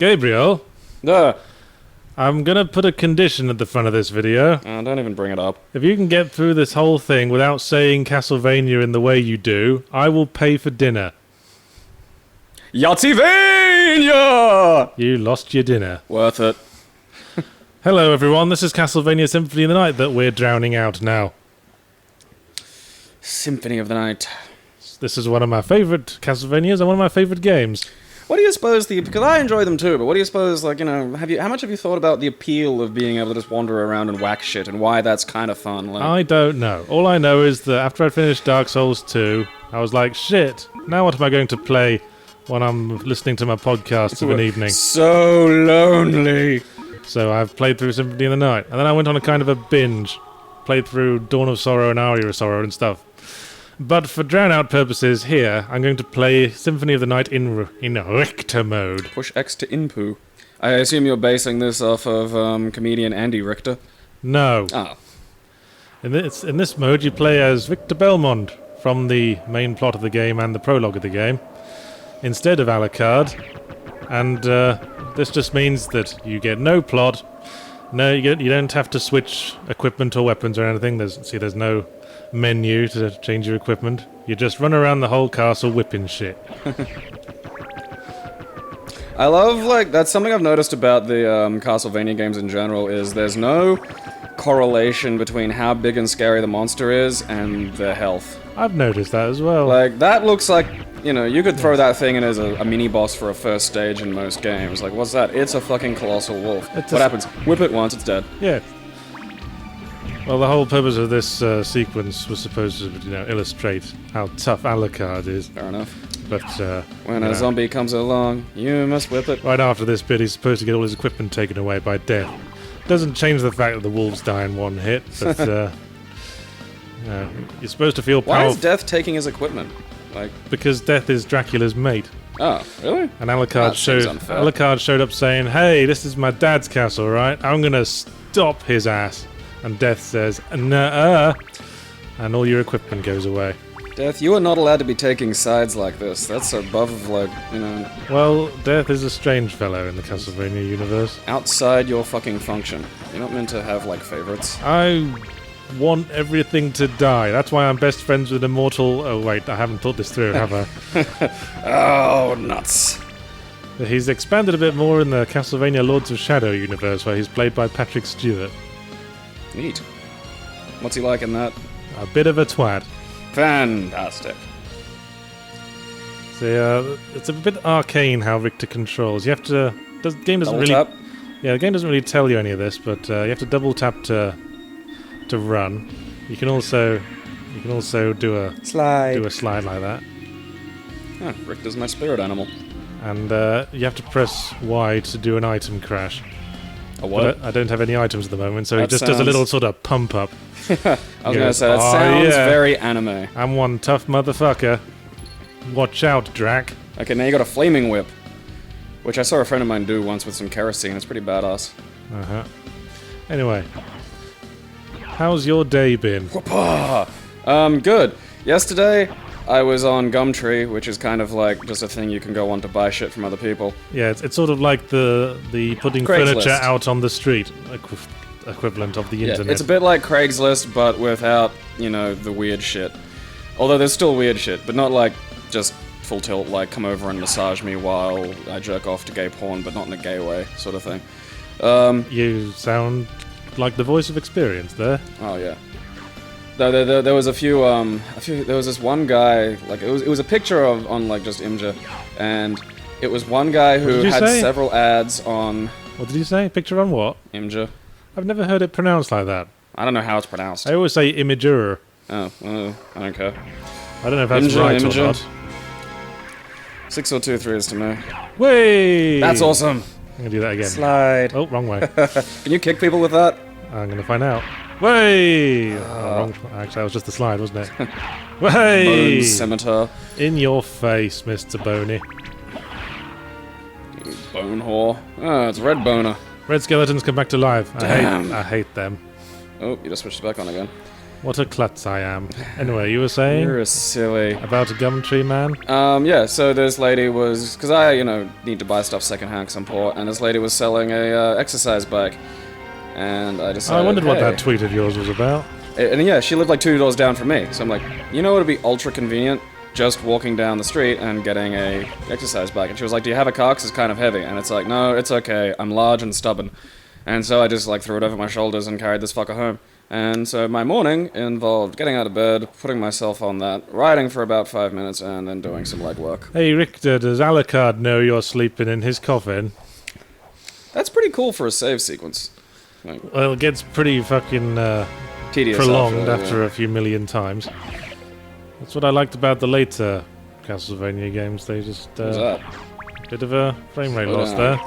Gabriel, Duh. I'm gonna put a condition at the front of this video. Don't even bring it up. If you can get through this whole thing without saying Castlevania in the way you do, I will pay for dinner. Yahtsivania! You lost your dinner. Worth it. Hello everyone, this is Castlevania Symphony of the Night that we're drowning out now. Symphony of the Night. This is one of my favourite Castlevanias and one of my favourite games. What do you suppose because I enjoy them too, but what do you suppose, how much have you thought about the appeal of being able to just wander around and whack shit, and why that's kind of fun? I don't know. All I know is that after I finished Dark Souls 2, I was like, shit, now what am I going to play when I'm listening to my podcasts of an evening? So lonely. So I've played through Symphony of the Night, and then I went on a kind of a binge. Played through Dawn of Sorrow and Aria of Sorrow and stuff. But for drown-out purposes here, I'm going to play Symphony of the Night in Richter mode. Push X to input. I assume you're basing this off of comedian Andy Richter? No. Oh. In this mode, you play as Victor Belmont from the main plot of the game and the prologue of the game, instead of Alucard. And this just means that you get no plot. No, you don't have to switch equipment or weapons or anything. There's no menu to change your equipment. You just run around the whole castle whipping shit. I love, that's something I've noticed about the Castlevania games in general, is there's no correlation between how big and scary the monster is and their health. I've noticed that as well. That looks like, you could throw that thing in as a mini-boss for a first stage in most games. What's that? It's a fucking colossal wolf. What happens? Whip it once, it's dead. Yeah. Well, the whole purpose of this sequence was supposed to, illustrate how tough Alucard is. Fair enough. But, when a zombie comes along, you must whip it. Right after this bit, he's supposed to get all his equipment taken away by death. Doesn't change the fact that the wolves die in one hit, but, you're supposed to feel powerful. Why is Death taking his equipment? Because Death is Dracula's mate. Oh, really? And Alucard showed up saying, hey, this is my dad's castle, right? I'm gonna stop his ass. And Death says, nuh-uh. And all your equipment goes away. Death, you are not allowed to be taking sides like this. That's above, Well, Death is a strange fellow in the Castlevania universe. Outside your fucking function. You're not meant to have, favorites. I want everything to die. That's why I'm best friends with Immortal... Oh, wait, I haven't thought this through, have I? Oh, nuts. He's expanded a bit more in the Castlevania Lords of Shadow universe, where he's played by Patrick Stewart. Neat. What's he like in that? A bit of a twat. Fantastic. So, it's a bit arcane how Richter controls. You have to... The game doesn't double really... Tap? Yeah, the game doesn't really tell you any of this, but you have to double tap to run. You can also do a slide like that. Oh, Richter's my spirit animal. And you have to press Y to do an item crash. A what? But I don't have any items at the moment, so he just does a little sort of pump up. I was gonna say, that sounds very anime. I'm one tough motherfucker. Watch out, Drac. Okay, now you got a flaming whip. Which I saw a friend of mine do once with some kerosene. It's pretty badass. Uh-huh. Anyway. How's your day been? Good. Yesterday, I was on Gumtree, which is kind of just a thing you can go on to buy shit from other people. Yeah, it's sort of like the putting Craigslist. furniture out on the street equivalent of the internet. It's a bit like Craigslist, but without, the weird shit. Although there's still weird shit, but not just full tilt, come over and massage me while I jerk off to gay porn, but not in a gay way, sort of thing. You sound like the voice of experience there. Oh, yeah. There was a few, there was this one guy, it was a picture on just Imgur, and it was one guy who had several ads on... What did you say? Picture on what? Imgur. I've never heard it pronounced like that. I don't know how it's pronounced. I always say Imgur. Oh, well, I don't care. I don't know if that's right or not. 6023 is to me. Way! That's awesome! I'm gonna do that again. Slide. Oh, wrong way. Can you kick people with that? I'm gonna find out. Way! Wrong. Actually, that was just the slide, wasn't it? Way! Bone scimitar. In your face, Mr. Boney. You bone whore. Oh, it's Red Boner. Red skeletons come back to life. Damn. I hate them. Oh, you just switched it back on again. What a klutz I am. Anyway, you were saying You're a silly. about a Gumtree man? Yeah, so this lady was... Because I, need to buy stuff secondhand because I'm poor, and this lady was selling a exercise bike. And I decided, I wondered what hey. that tweet of yours was about. And yeah, she lived like 2 doors down from me, so I'm like, you know what would be ultra convenient? Just walking down the street and getting a exercise bike. And she was like, do you have a car? 'Cause it's kind of heavy. And it's like, no, it's okay. I'm large and stubborn. And so I just like threw it over my shoulders and carried this fucker home. And so my morning involved getting out of bed, putting myself on that, riding for about 5 minutes, and then doing some legwork. Hey, Richter, does Alucard know you're sleeping in his coffin? That's pretty cool for a save sequence. Like, Well, it gets pretty fucking tedious prolonged after, after a few million times. That's what I liked about the later Castlevania games. They just What's that? bit of a frame rate Slow loss down. there.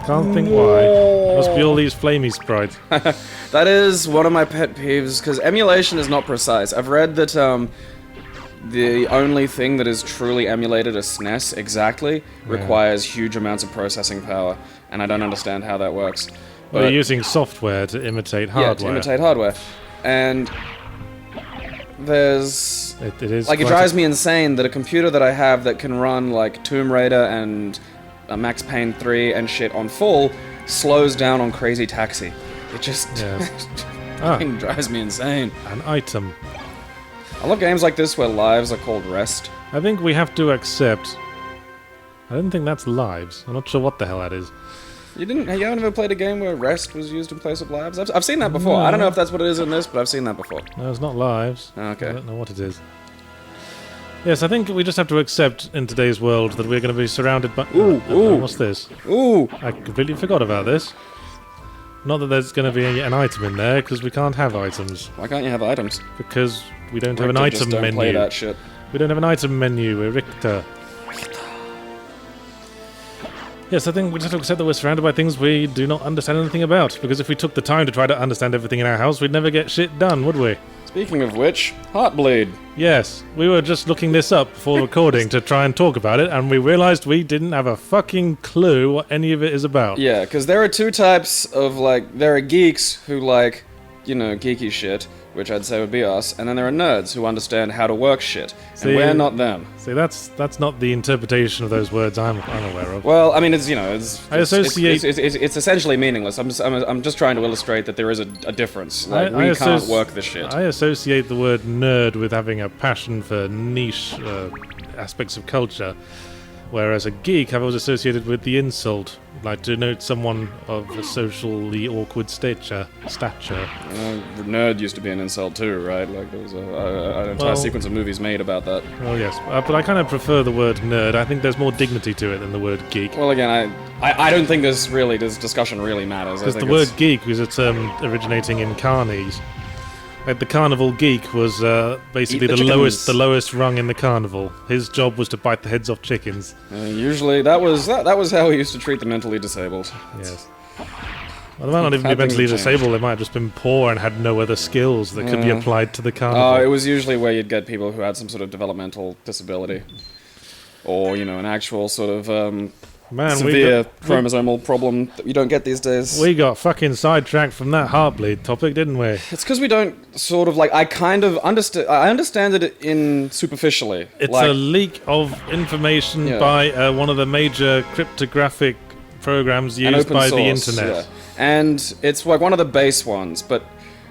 Can't think why. Must be all these flamey sprites. That is one of my pet peeves, because emulation is not precise. I've read that the only thing that is truly emulated a SNES exactly requires huge amounts of processing power, and I don't understand how that works. Well, you're using software to imitate hardware. Yeah, to imitate hardware. And there's... It is Like, it quite drives me insane that a computer that I have that can run, like, Tomb Raider and Max Payne 3 and shit on full slows down on Crazy Taxi. It just Yes. fucking drives me insane. an item. I love games like this where lives are called rest. I think we have to accept... I don't think that's lives. I'm not sure what the hell that is. You haven't ever played a game where rest was used in place of lives? I've seen that before. I don't know if that's what it is in this, but I've seen that before. No, it's not lives. Okay. I don't know what it is. Yes, I think we just have to accept in today's world that we're going to be surrounded by... Ooh. What's this? Ooh! I completely forgot about this. Not that there's going to be an item in there, because we can't have items. Why can't you have items? Because we don't have an Richter, item just don't menu. play that shit. We don't have an item menu, we're Richter. Yes, I think we just have to accept that we're surrounded by things we do not understand anything about, because if we took the time to try to understand everything in our house, we'd never get shit done, would we? Speaking of which, Heartbleed. Yes, we were just looking this up before recording to try and talk about it, and we realised we didn't have a fucking clue what any of it is about. Yeah, because there are two types of, like, there are geeks who like, geeky shit, which I'd say would be us, and then there are nerds who understand how to work shit, See- and we're not them. See, that's not the interpretation of those words I'm aware of. Well, I mean, it's I associate- it's essentially meaningless. I'm just trying to illustrate that there is a difference. Like, we can't work this shit. I associate the word nerd with having a passion for niche aspects of culture, whereas a geek I've always associated with the insult, like to denote someone of a socially awkward stature. Nerd used to be an insult too, right? Like, there was an entire sequence of movies made about that. Well, yes, but I kind of prefer the word nerd. I think there's more dignity to it than the word geek. Well, again, I don't think this discussion really matters. I Because think the word geek was a term originating in carnies. Like the carnival geek was basically Eat the the chickens. lowest rung in the carnival. His job was to bite the heads off chickens. Usually, that was how we used to treat the mentally disabled. Yes. Well, they might not even be Had things mentally changed. disabled. They might have just been poor and had no other skills that could be applied to the It carnival. was usually where you'd get people who had some sort of developmental disability, or an actual sort of Man, severe chromosomal problem that you don't get these days. we got fucking sidetracked from that Heartbleed topic, didn't we? It's because we don't sort of like. I kind of understand. I understand it in superficially. It's like, a leak of information Yeah. by one of the major cryptographic programs an used open by the source, internet. yeah. And it's like one of the base ones, but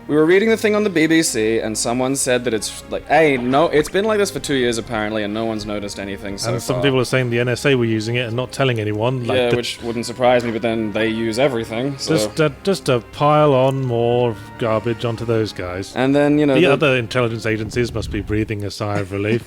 we were reading the thing on the BBC, and someone said that it's like, hey, no, it's been like this for 2 years apparently, and no one's noticed anything so And some far. people are saying the NSA were using it and not telling anyone. Like Yeah, which wouldn't surprise me, but then they use everything. So. just to pile on more garbage onto those guys. And then, The other intelligence agencies must be breathing a sigh of relief.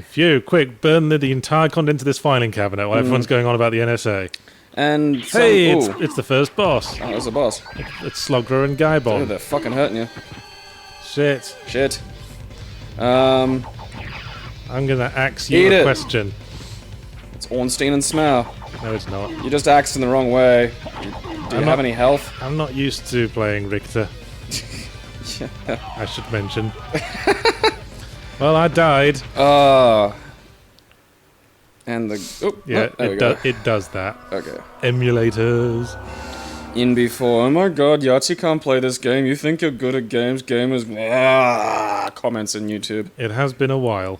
Phew, quick, burn the entire contents of this filing cabinet while everyone's going on about the NSA. And Hey, ooh. it's the first boss. Oh, there's the boss. It's Slogger and Oh, Guybon. they're fucking hurting you. Shit. Shit. I'm gonna axe you Eat a it. question. It's Ornstein and Smell. No, it's not. You just axed in the wrong way. Do you have any health? I'm not used to playing Richter. I should mention. Well, I died. And the... Oh, Yeah, there we go. it does that. Okay. Emulators. in before. Oh my god, Yahtzee can't play this game. You think you're good at games? Gamers. Comments in YouTube. It has been a while.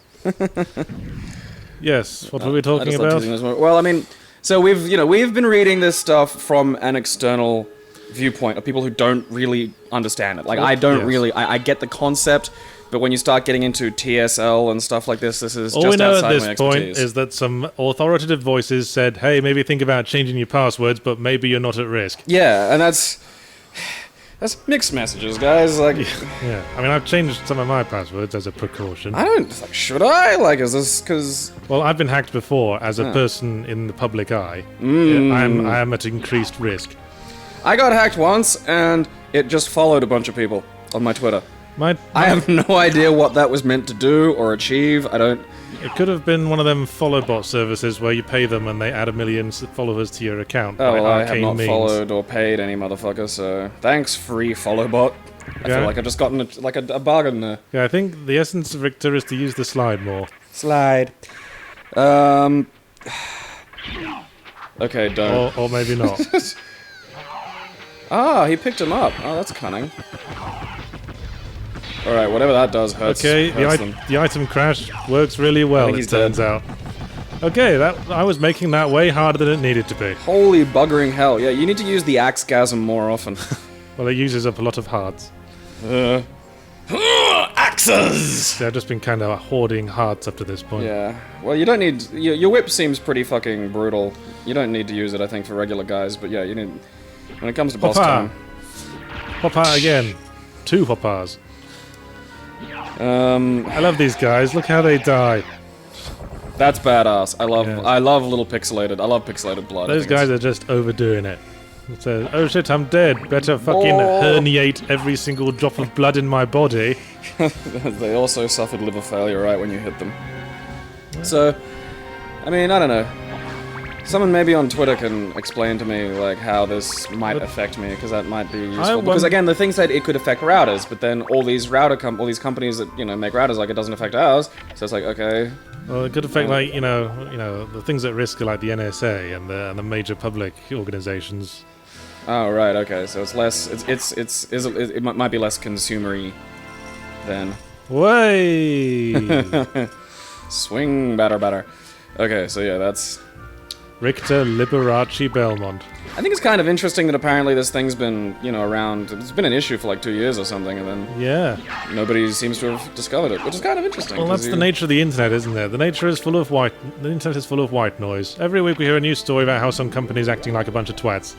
Yes, what were we talking about? Well, I mean, so we've been reading this stuff from an external viewpoint of people who don't really understand it. Like, I don't really. I get the concept. But when you start getting into TSL and stuff like this is all just we know outside at my this point expertise. is that some authoritative voices said, hey, maybe think about changing your passwords, but maybe you're not at risk. Yeah, and that's mixed messages, guys. Like, yeah. I mean, I've changed some of my passwords as a precaution. I don't, like, should I? Like, is this because... Well, I've been hacked before as a person in the public eye. I am at increased risk. I got hacked once, and it just followed a bunch of people on my Twitter. I have no idea what that was meant to do or achieve. It could have been one of them follow bot services where you pay them and they add 1 million followers to your account. Oh, well, I have not followed or paid any motherfucker, so thanks, free follow bot. I feel like I've just gotten a bargain there. Yeah, I think the essence of Richter is to use the slide more. Slide. Okay, don't. Or maybe not. Ah, he picked him up. Oh, that's cunning. Alright, whatever that does hurts. Okay, the item crash works really well, it turns out. Okay, I was making that way harder than it needed to be. Holy buggering hell. Yeah, you need to use the axgasm more often. Well, it uses up a lot of hearts. Axes! I've just been kind of hoarding hearts up to this point. Yeah. Well, you don't need... Your whip seems pretty fucking brutal. You don't need to use it, I think, for regular guys, but yeah, you need... When it comes to boss time... Hoppa again. 2 hoppas. I love these guys. Look how they die. That's badass. I love little pixelated. I love pixelated blood. Those guys are just overdoing it. It says, oh shit, I'm dead. Better fucking herniate every single drop of blood in my body. They also suffered liver failure right when you hit them. So, I mean, I don't know. Someone maybe on Twitter can explain to me, like, how this might affect me, because that might be useful. Because again, the thing said it could affect routers, but then all these companies that make routers, like, it doesn't affect ours. So it's like, okay. Well, it could affect like the things at risk are like the NSA and the major public organizations. Oh right, okay. So it's less. It might be less consumery then. Way. Swing batter. Okay, so yeah, that's. Richter Liberace Belmont. I think it's kind of interesting that apparently this thing's been, around. It's been an issue for like 2 years or something, and then nobody seems to have discovered it, which is kind of interesting. Well, that's the nature of the internet, isn't it? The internet is full of white noise. Every week we hear a new story about how some company's acting like a bunch of twats,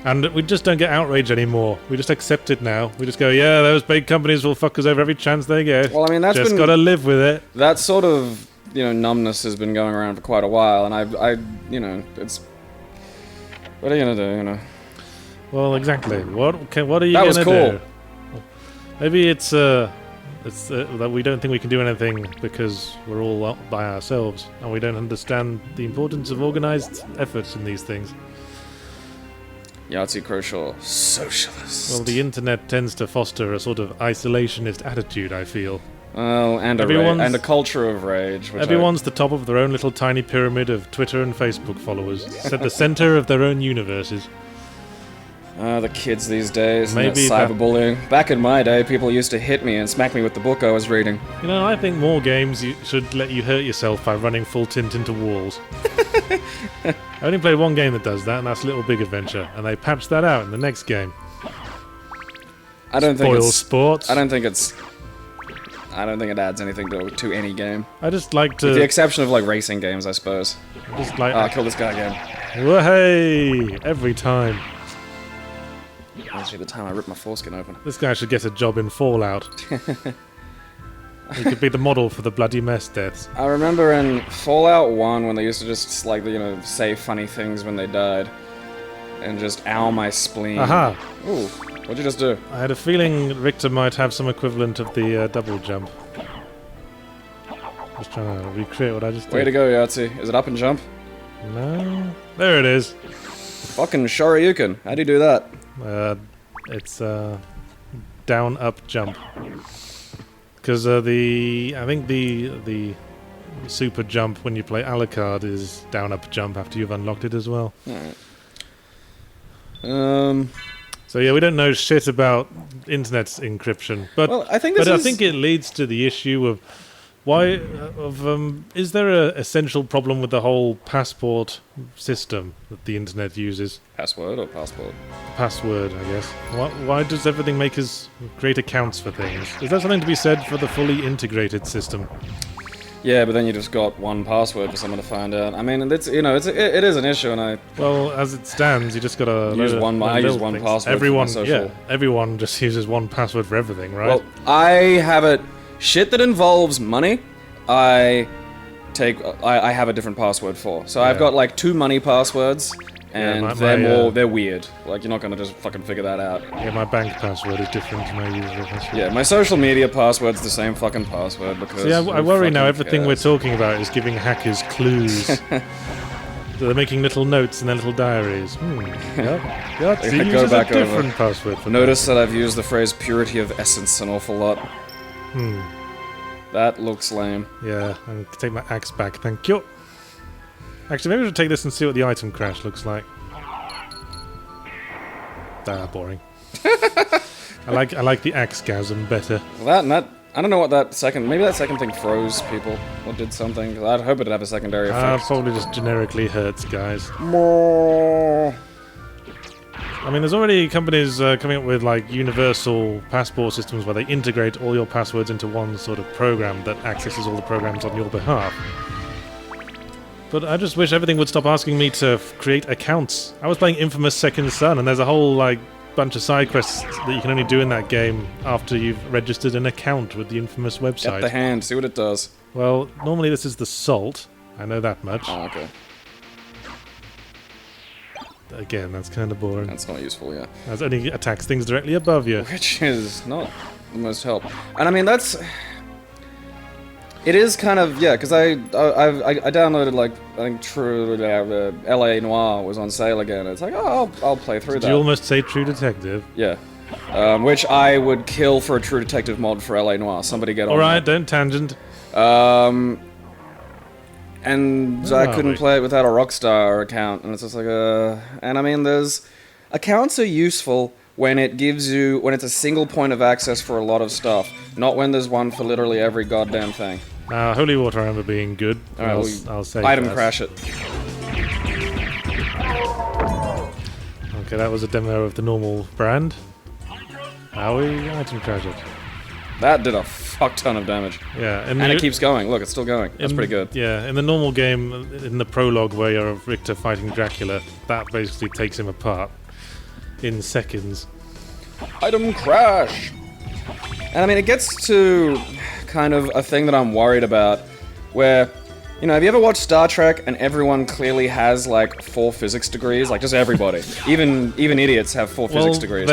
and we just don't get outraged anymore. We just accept it now. We just go, yeah, those big companies will fuck us over every chance they get. Well, I mean, that's just gotta live with it. That sort of. Numbness has been going around for quite a while, and it's... What are you gonna do, Well, exactly. What are you gonna do? That was cool. Maybe it's that we don't think we can do anything because we're all by ourselves, and we don't understand the importance of organized efforts in these things. Yahtzee Croshaw, socialist. Well, the internet tends to foster a sort of isolationist attitude, I feel. Oh, and a culture of rage. Everyone's the top of their own little tiny pyramid of Twitter and Facebook followers, at the center of their own universes. The kids these days, maybe cyberbullying. Back in my day, people used to hit me and smack me with the book I was reading. I think more games should let you hurt yourself by running full tint into walls. I only played one game that does that, and that's Little Big Adventure, and they patched that out in the next game. I don't think it adds anything to any game. I just like to... With the exception of, like, racing games, I suppose. Just like... I'll kill this guy again. Hey! Every time. Actually, the time I ripped my foreskin open. This guy should get a job in Fallout. He could be the model for the bloody mess deaths. I remember in Fallout 1 when they used to just, like, say funny things when they died. And just ow my spleen. Aha! Ooh. What'd you just do? I had a feeling Richter might have some equivalent of the double jump. Just trying to recreate what I just did. Way to go, Yahtzee. Is it up and jump? No. There it is. Fucking Shoryuken. How do you do that? It's down, up, jump. Because I think the super jump when you play Alucard is down, up, jump after you've unlocked it as well. Alright. So yeah, we don't know shit about internet encryption, but Well, I think I think it leads to the issue of is there a essential problem with the whole passport system that the internet uses? Password or passport? Password, I guess. Why does everything make us create accounts for things? Is there something to be said for the fully integrated system? Yeah, but then you just got one password for someone to find out. I mean, it is an issue, and Well, as it stands, you just gotta use one. I use one password. Everyone, for my social. yeah, everyone just uses one password for everything, right? Well, I have it. Shit that involves money, I have a different password for. So I've got like 2 money passwords, and they're weird. Like, you're not gonna just fucking figure that out. Yeah, my bank password is different to my usual password. Yeah, my social media password's the same fucking password because. See, I worry now everything we're talking about is giving hackers clues. They're making little notes in their little diaries. Yeah, so Go uses back a different password for Notice that I've used the phrase purity of essence an awful lot. That looks lame. Yeah, I'm gonna take my axe back, thank you. Actually, maybe we should take this and see what the item crash looks like. Boring. I like the axe-gasm better. Well, that I don't know what that second. Maybe that second thing froze people or did something. 'Cause I'd hope it'd have a secondary effect. Probably just generically hurts guys. More. I mean, there's already companies coming up with like universal passport systems where they integrate all your passwords into one sort of program that accesses all the programs on your behalf. But I just wish everything would stop asking me to create accounts. I was playing Infamous Second Son, and there's a whole like bunch of side quests that you can only do in that game after you've registered an account with the Infamous website. Get the hand, see what it does. Well, normally this is the salt. I know that much. Oh, okay. Again, that's kind of boring. That's not useful, yeah. That only attacks things directly above you. Which is not the most help. And I mean, that's... It is kind of, yeah, because I downloaded, like, I think LA Noire was on sale again. It's like, oh, I'll play through that. Did you almost say True Detective? Yeah. Which I would kill for a True Detective mod for LA Noire. Somebody get on Alright, don't tangent. And I couldn't play it without a Rockstar account, and it's just like and I mean, accounts are useful when it's a single point of access for a lot of stuff, not when there's one for literally every goddamn thing. Holy Water I remember being good. Alright, I'll say item crash it. Okay, that was a demo of the normal brand. Now we item crash it. That did a fuck ton of damage. Yeah, and it keeps going. Look, it's still going. That's pretty good. Yeah, in the normal game, in the prologue where you're Richter fighting Dracula, that basically takes him apart in seconds. Item crash! And I mean, it gets to kind of a thing that I'm worried about, where, you know, have you ever watched Star Trek and everyone clearly has, like, 4 physics degrees? Like, just everybody. Even idiots have 4 physics degrees.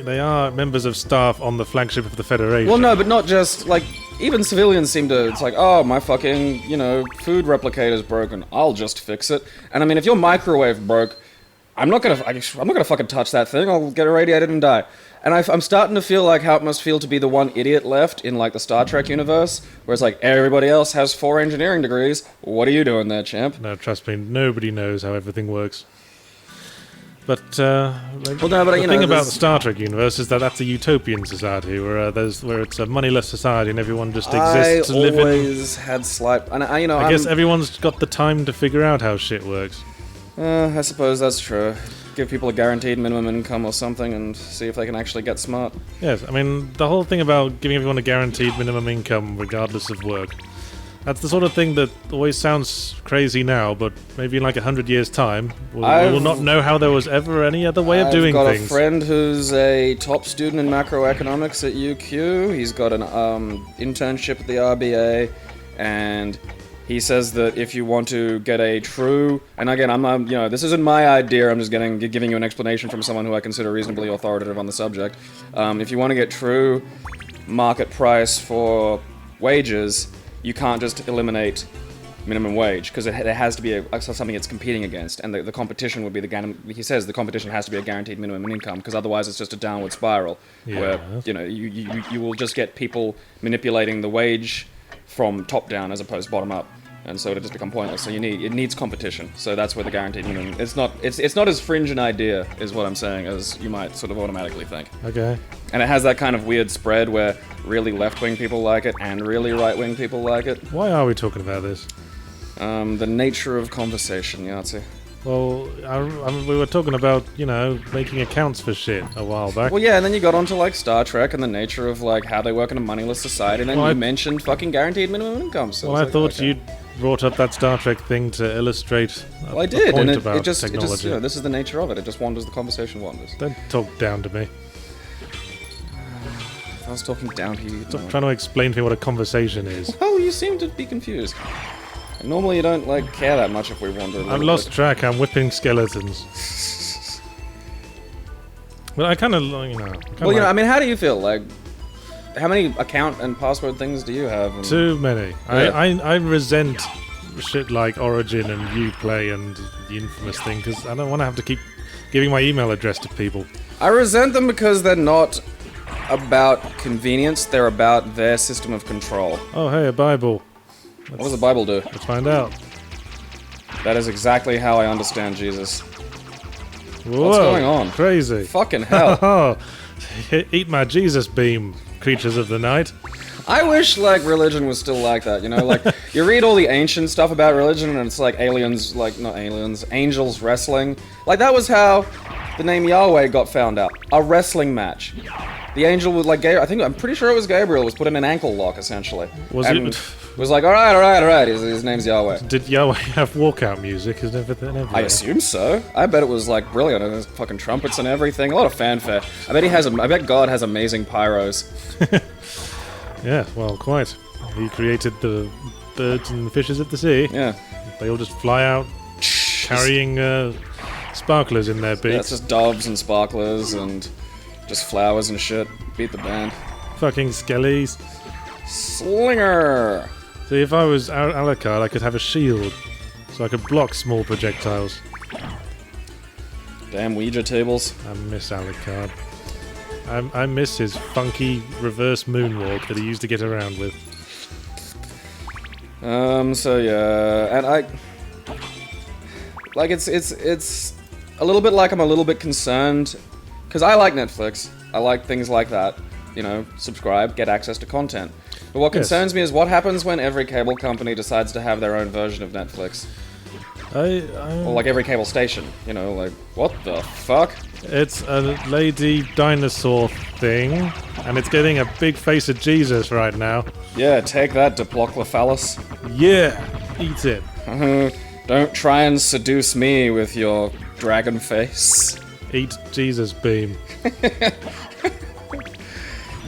They are members of staff on the flagship of the Federation. Well, no, but not just, like, even civilians seem to, it's like, oh, my fucking, you know, food replicator's broken, I'll just fix it. And I mean, if your microwave broke, I'm not gonna fucking touch that thing, I'll get irradiated and die. And I'm starting to feel like how it must feel to be the one idiot left in, like, the Star Trek universe, where it's like, everybody else has 4 engineering degrees, what are you doing there, champ? No, trust me, nobody knows how everything works. But, the thing about the Star Trek universe is that that's a utopian society, where it's a moneyless society and everyone just exists to live in. I always had slight... And I guess everyone's got the time to figure out how shit works. I suppose that's true. Give people a guaranteed minimum income or something and see if they can actually get smart. Yes, I mean, the whole thing about giving everyone a guaranteed minimum income regardless of work, that's the sort of thing that always sounds crazy now, but maybe in like 100 years' time, we will not know how there was ever any other way of doing things. I've got a friend who's a top student in macroeconomics at UQ. He's got an internship at the RBA, and he says that if you want to get a true, and again, this isn't my idea, I'm just giving you an explanation from someone who I consider reasonably authoritative on the subject. If you want to get true market price for wages, you can't just eliminate minimum wage, because there has to be something it's competing against, and the competition would be he says the competition has to be a guaranteed minimum income, because otherwise it's just a downward spiral, where, you know, you will just get people manipulating the wage from top down as opposed to bottom up. and so it just become pointless. So it needs competition. So that's where the guaranteed minimum. It's not as fringe an idea, is what I'm saying, as you might sort of automatically think. Okay. And it has that kind of weird spread where really left-wing people like it and really right-wing people like it. Why are we talking about this? The nature of conversation, Yahtzee. Well, we were talking about, making accounts for shit a while back. Well, yeah, and then you got onto, like, Star Trek and the nature of, like, how they work in a moneyless society, and then you mentioned fucking guaranteed minimum income. So I thought you'd brought up that Star Trek thing to illustrate a I did, point and about it just, technology. this is the nature of it. It just wanders, the conversation wanders. Don't talk down to me. If I was talking down to you... Stop trying to explain to me what a conversation is. Oh, you seem to be confused. Normally you don't, like, care that much if we wander a little I've lost bit. track. I'm whipping skeletons. Well, I kind of, Well, I mean, how do you feel? Like, how many account and password things do you have? And... Too many. Yeah. I resent shit like Origin and Uplay and the infamous thing, because I don't want to have to keep giving my email address to people. I resent them because they're not about convenience, they're about their system of control. Oh, hey, a Bible. What does the Bible do? Let's find out. That is exactly how I understand Jesus. Whoa, What's going on? Crazy. Fucking hell. Eat my Jesus beam, creatures of the night. I wish, like, religion was still like that, Like, you read all the ancient stuff about religion and it's like aliens, like, not aliens, angels wrestling. Like, that was how the name Yahweh got found out. A wrestling match. The angel would, like, I'm pretty sure it was Gabriel, was put in an ankle lock, essentially. Was and it? Was like, alright, his name's Yahweh. Did Yahweh have walkout music and everything? I assume so. I bet it was, like, brilliant, and there's fucking trumpets and everything, a lot of fanfare. I bet God has amazing pyros. Yeah, well, quite. He created the birds and the fishes of the sea. Yeah. They all just fly out carrying sparklers in their beaks. Yeah, it's just doves and sparklers and just flowers and shit. Beat the band. Fucking skellies. Slinger! See, if I was Alucard, I could have a shield, so I could block small projectiles. Damn Ouija tables. I miss Alucard. I miss his funky reverse moonwalk that he used to get around with. So yeah, and I... Like, it's a little bit like I'm a little bit concerned, because I like Netflix. I like things like that. Subscribe, get access to content. But what concerns me is what happens when every cable company decides to have their own version of Netflix. Or like every cable station, like, what the fuck? It's a lady dinosaur thing, and it's getting a big face of Jesus right now. Yeah, take that, Diploclophallus. Yeah, eat it. Don't try and seduce me with your dragon face. Eat Jesus beam.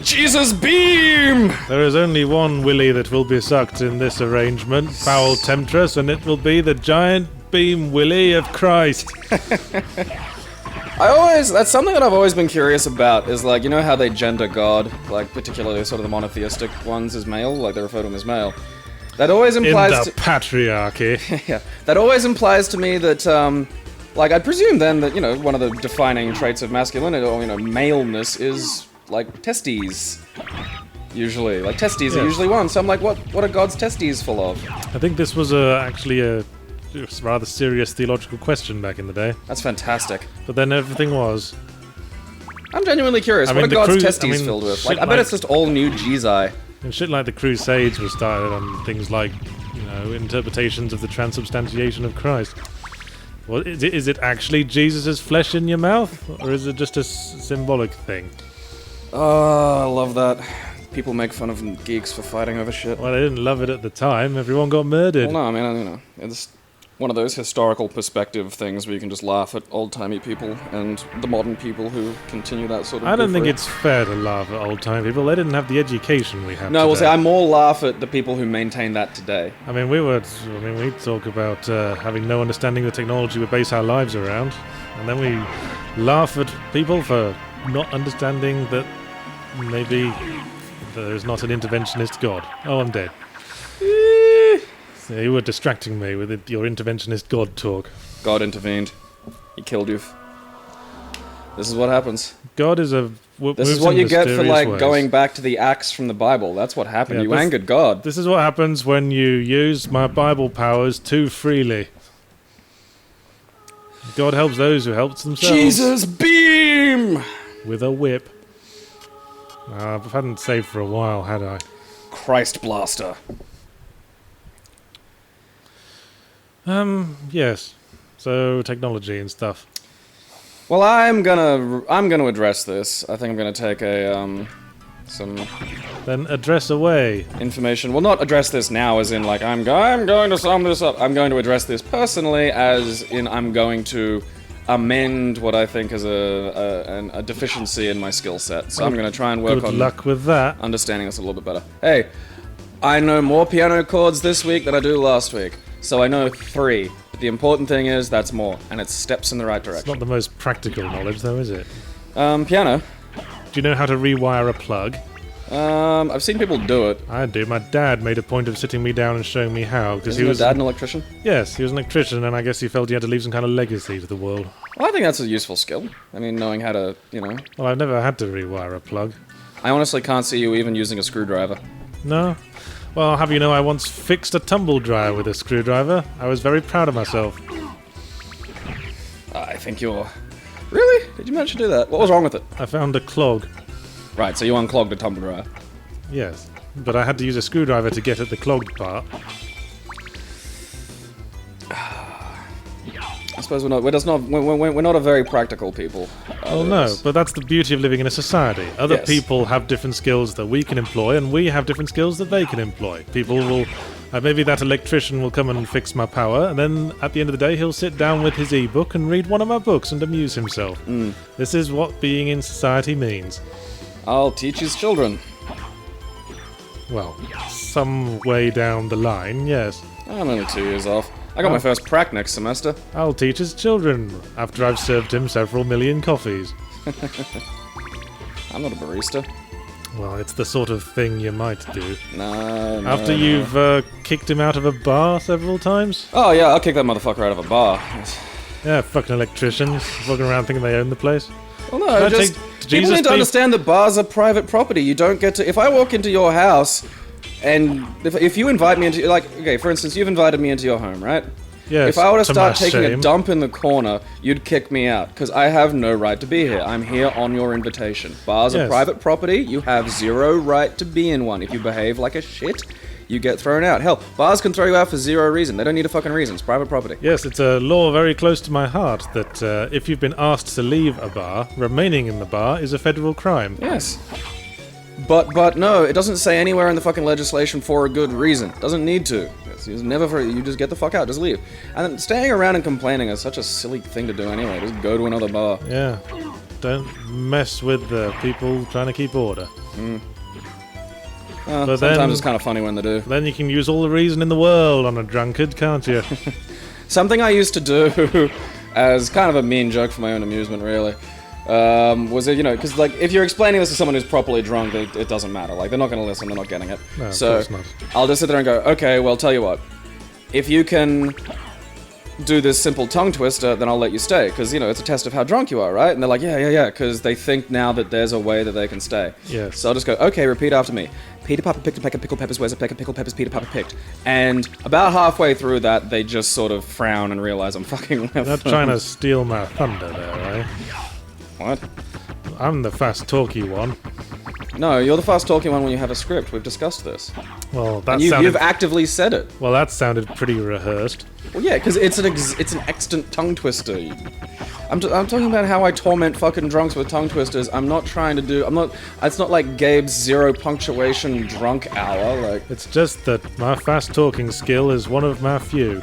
Jesus beam! There is only one willy that will be sucked in this arrangement, foul temptress, and it will be the giant beam willy of Christ. That's something that I've always been curious about, is like, how they gender God, like particularly sort of the monotheistic ones as male, like they refer to him as male. That always implies in the patriarchy. Yeah, that always implies to me that, like, I'd presume then that, one of the defining traits of masculinity, or, maleness is, like, testes. Usually. Like, testes are usually one. So I'm like, what are God's testes full of? I think this was actually a rather serious theological question back in the day. That's fantastic. But then everything was. I'm genuinely curious. What are God's testes filled with? Like, I bet it's just all new Jesus. And shit like the Crusades were started on things like, interpretations of the transubstantiation of Christ. Well, is it actually Jesus' flesh in your mouth? Or is it just a symbolic thing? Oh, I love that. People make fun of geeks for fighting over shit. Well, they didn't love it at the time. Everyone got murdered. Well, no, I mean, it's one of those historical perspective things where you can just laugh at old-timey people and the modern people who continue that sort of... I don't think it's fair to laugh at old-time people. They didn't have the education we have No, today. we'll say I more laugh at the people who maintain that today. I mean, we talk about having no understanding of the technology we base our lives around, and then we laugh at people for not understanding that maybe there's not an interventionist God. Oh, I'm dead. You were distracting me with your interventionist God talk. God intervened. He killed you. This is what happens. God is a This is what you get for, like, going back to the axe from the Bible. That's what happened. You angered God. This is what happens when you use my Bible powers too freely. God helps those who help themselves. Jesus beam! With a whip. I hadn't saved for a while, had I? Christ blaster. Yes. So, technology and stuff. Well, I'm gonna address this. I think I'm gonna take some Then address away. information. Well, not address this now as in, like, I'm going to sum this up. I'm going to address this personally as in I'm going to amend what I think is a deficiency in my skill set. So I'm going to try and work on... Good luck with that. Understanding this a little bit better. Hey, I know more piano chords this week than I do last week. So I know 3. But the important thing is that's more, and it's steps in the right direction. It's not the most practical knowledge, though, is it? Piano. Do you know how to rewire a plug? I've seen people do it. I do. My dad made a point of sitting me down and showing me how. Isn't your dad an electrician? Yes, he was an electrician, and I guess he felt he had to leave some kind of legacy to the world. Well, I think that's a useful skill. I mean, knowing how to, you know... Well, I've never had to rewire a plug. I honestly can't see you even using a screwdriver. No? Well, I'll have you know I once fixed a tumble dryer with a screwdriver. I was very proud of myself. I think you're... Really? Did you manage to do that? What was wrong with it? I found a clog. Right, so you unclogged a tumble dryer. Yes, but I had to use a screwdriver to get at the clogged part. I suppose we're not a very practical people. Well, no, but that's the beauty of living in a society. Other Yes. people have different skills that we can employ, and we have different skills that they can employ. People will... maybe that electrician will come and fix my power, and then at the end of the day he'll sit down with his e-book and read one of my books and amuse himself. This is what being in society means. I'll teach his children. Well, some way down the line, yes. I'm only 2 years off. I got my first prac next semester. I'll teach his children after I've served him several million coffees. I'm not a barista. Well, it's the sort of thing you might do. No. After you've kicked him out of a bar several times? Oh yeah, I'll kick that motherfucker out of a bar. Yeah, fucking electricians walking around thinking they own the place. Well, no, just people need to understand that bars are private property. You don't get to... If I walk into your house, and if you invite me into... Like, okay, for instance, you've invited me into your home, right? Yes, if I were to start my taking shame. a dump in the corner, you'd kick me out, because I have no right to be here. I'm here on your invitation. Bars are Yes. private property. You have zero right to be in one. If you behave like a shit, you get thrown out. Hell, bars can throw you out for zero reason. They don't need a fucking reason. It's private property. Yes, it's a law very close to my heart that if you've been asked to leave a bar, remaining in the bar is a federal crime. Yes. But no, it doesn't say anywhere in the fucking legislation for a good reason. It doesn't need to. It's never for... You just get the fuck out. Just leave. And then staying around and complaining is such a silly thing to do anyway. Just go to another bar. Yeah. Don't mess with the people trying to keep order. But Sometimes it's kind of funny when they do. Then you can use all the reason in the world on a drunkard, can't you? Something I used to do as kind of a mean joke for my own amusement, really, was it, you know, because, like, if you're explaining this to someone who's properly drunk, it doesn't matter. Like, they're not going to listen, they're not getting it. No, of so course not. I'll just sit there and go, okay, well, tell you what. If you can do this simple tongue twister, then I'll let you stay. Because, you know, it's a test of how drunk you are, right? And they're like, yeah, because they think now that there's a way that they can stay. Yes. So I'll just go, okay, repeat after me. Peter Papa picked a peck of pickled peppers, where's a peck of pickled peppers Peter Papa picked? And about halfway through that, they just sort of frown and realize I'm fucking with You're not them. trying to steal my thunder there, eh? What? I'm the fast talky one. No, you're the fast talking one when you have a script. We've discussed this. Well, that And sounded... you've actively said it. Well, that sounded pretty rehearsed. Well, yeah, because it's an extant tongue twister. I'm talking about how I torment fucking drunks with tongue twisters. I'm not trying to do... It's not like Gabe's zero punctuation drunk hour, like... It's just that my fast talking skill is one of my few.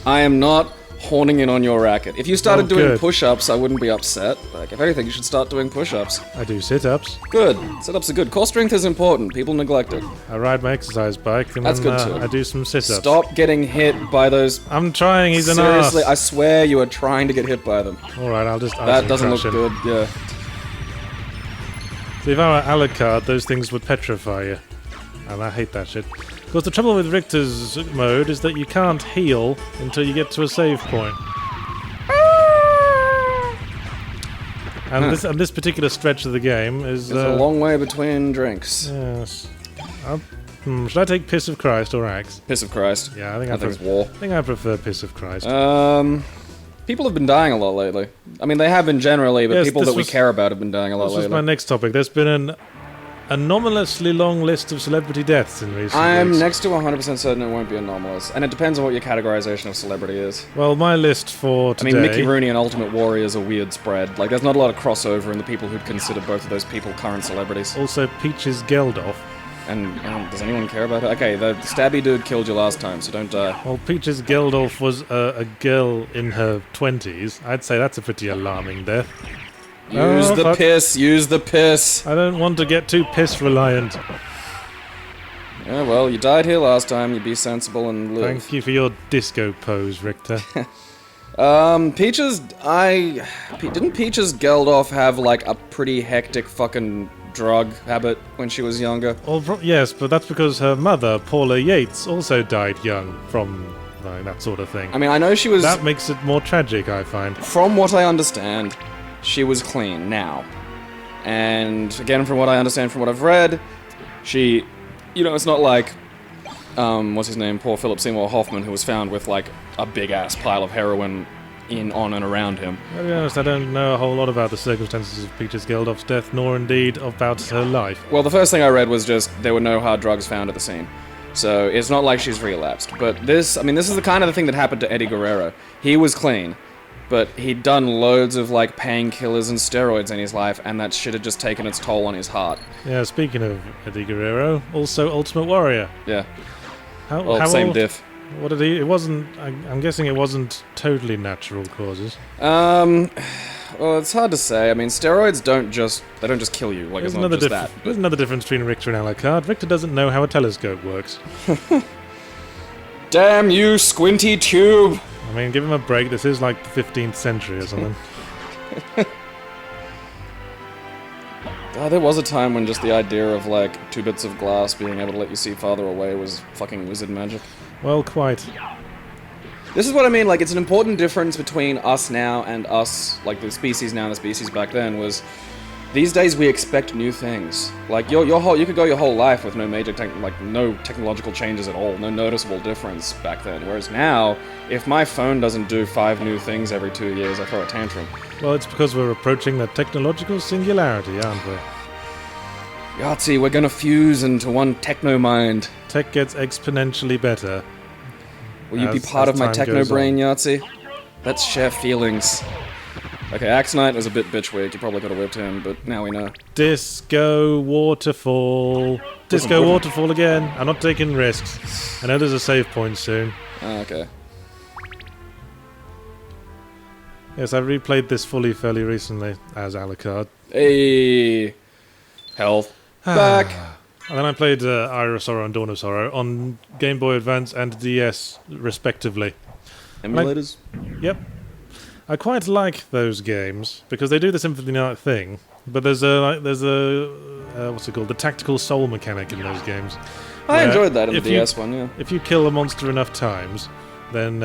I am not horning in on your racket. If you started doing good. push-ups, I wouldn't be upset. Like, if anything, you should start doing push-ups. I do sit-ups. Good. Sit-ups are good. Core strength is important. People neglect it. I ride my exercise bike and That's then good too. I do some sit-ups. Stop getting hit by those... I'm trying, he's an Seriously, arse. I swear you are trying to get hit by them. Alright, I'll just... That doesn't look good, yeah. So if I were Alucard, those things would petrify you. And I hate that shit. Of course, the trouble with Richter's mode is that you can't heal until you get to a save point. And this particular stretch of the game is... There's a long way between drinks. Yes. Should I take Piss of Christ or Axe? Piss of Christ. Yeah, I think it's war. I think I prefer Piss of Christ. People have been dying a lot lately. I mean, they have been generally, but Yes, people that we care about have been dying a lot This lately. was my next topic. There's been an anomalously long list of celebrity deaths in recent I'm weeks. next to 100% certain it won't be anomalous, and it depends on what your categorization of celebrity is. Well, my list for today... I mean, Mickey Rooney and Ultimate Warrior is a weird spread. Like, there's not a lot of crossover in the people who'd consider both of those people current celebrities. Also, Peaches Geldof. And does anyone care about her? Okay, the stabby dude killed you last time, so don't die. Well, Peaches Geldof was a girl in her 20s. I'd say that's a pretty alarming death. Use the piss, use the piss. I don't want to get too piss-reliant. Yeah, well, you died here last time, you be sensible and live. Thank you for your disco pose, Richter. Peaches, didn't Peaches Geldof have, like, a pretty hectic fucking drug habit when she was younger? Well, yes, but that's because her mother, Paula Yates, also died young from that sort of thing. I mean, I know she was... That makes it more tragic, I find. From what I understand, she was clean now. And, again, from what I understand from what I've read, she... You know, it's not like... what's his name? Poor Philip Seymour Hoffman, who was found with, like, a big-ass pile of heroin on and around him. To be honest, I don't know a whole lot about the circumstances of Peaches Geldof's death, nor indeed about her life. Well, the first thing I read was just there were no hard drugs found at the scene. So it's not like she's relapsed. But this is the kind of thing that happened to Eddie Guerrero. He was clean, but he'd done loads of, like, painkillers and steroids in his life, and that shit had just taken its toll on his heart. Yeah, speaking of Eddie Guerrero, also Ultimate Warrior. Yeah. How same old? diff. What did he... It wasn't... I'm guessing it wasn't totally natural causes. Well, it's hard to say. I mean, steroids don't just kill you. Like, it's not just that. There's another difference between Richter and Alucard. Richter doesn't know how a telescope works. Damn you, squinty tube! I mean, give him a break. This is like the 15th century or something. There was a time when just the idea of, like, 2 bits of glass being able to let you see farther away was fucking wizard magic. Well, quite. This is what I mean, like, it's an important difference between us now and us, like, the species now and the species back then, was these days we expect new things. Like, you could go your whole life with no major, no technological changes at all, no noticeable difference back then. Whereas now, if my phone doesn't do 5 new things every 2 years, I throw a tantrum. Well, it's because we're approaching the technological singularity, aren't we? Yahtzee, we're gonna fuse into one techno-mind. Tech gets exponentially better. Will you be part of my techno-brain, Yahtzee? Let's share feelings. Okay, Axe Knight was a bit bitch weak. You probably could have whipped him, but now we know. Disco Waterfall. Disco Waterfall again. I'm not taking risks. I know there's a save point soon. Oh, okay. Yes, I replayed this fully fairly recently as Alucard. Hey! Health. Back! And then I played Ira of Sorrow and Dawn of Sorrow on Game Boy Advance and DS, respectively. Emulators? Yep. I quite like those games because they do the Symphony Night thing, but there's a what's it called? The tactical soul mechanic in those games. I enjoyed that in the DS one, yeah. If you kill a monster enough times, then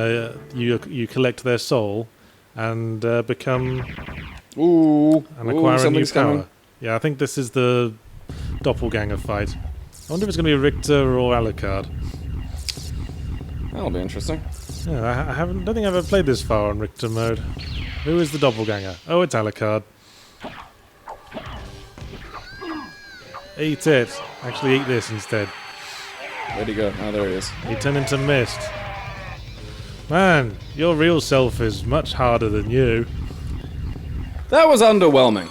you collect their soul and become and acquire a new power. Coming. Yeah, I think this is the doppelganger fight. I wonder if it's going to be Richter or Alucard. That'll be interesting. Yeah, don't think I've ever played this far on Richter mode. Who is the doppelganger? Oh, it's Alucard. Eat it. Actually, eat this instead. Where'd he go? Oh, there he is. He turned into mist. Man, your real self is much harder than you. That was underwhelming.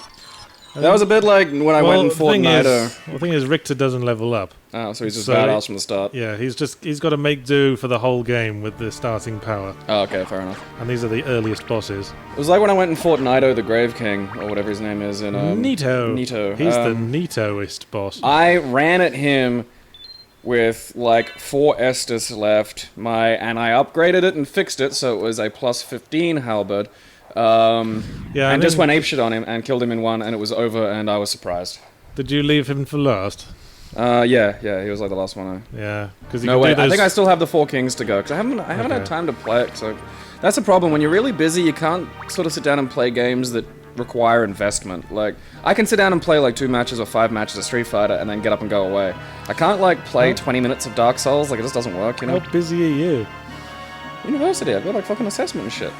That was a bit like when I went and fought Nido. The thing is, Richter doesn't level up. Oh, so he's just badass from the start. Yeah, he's got to make do for the whole game with the starting power. Oh, okay, fair enough. And these are the earliest bosses. It was like when I went and fought Nido the Grave King, or whatever his name is, in Nito. Nito. He's the neatoest boss. I ran at him with like 4 Estus left, and I upgraded it and fixed it, so it was a plus 15 halberd. And just went apeshit on him and killed him in one, and it was over, and I was surprised. Did you leave him for last? Yeah, he was like the last one. Yeah, because no way. I think I still have the 4 kings to go because I haven't had time to play it. So that's a problem when you're really busy. You can't sort of sit down and play games that require investment. Like, I can sit down and play like 2 matches or 5 matches of Street Fighter and then get up and go away. I can't like play 20 minutes of Dark Souls, like it just doesn't work, you know? How busy are you? University, I've got like fucking assessment and shit.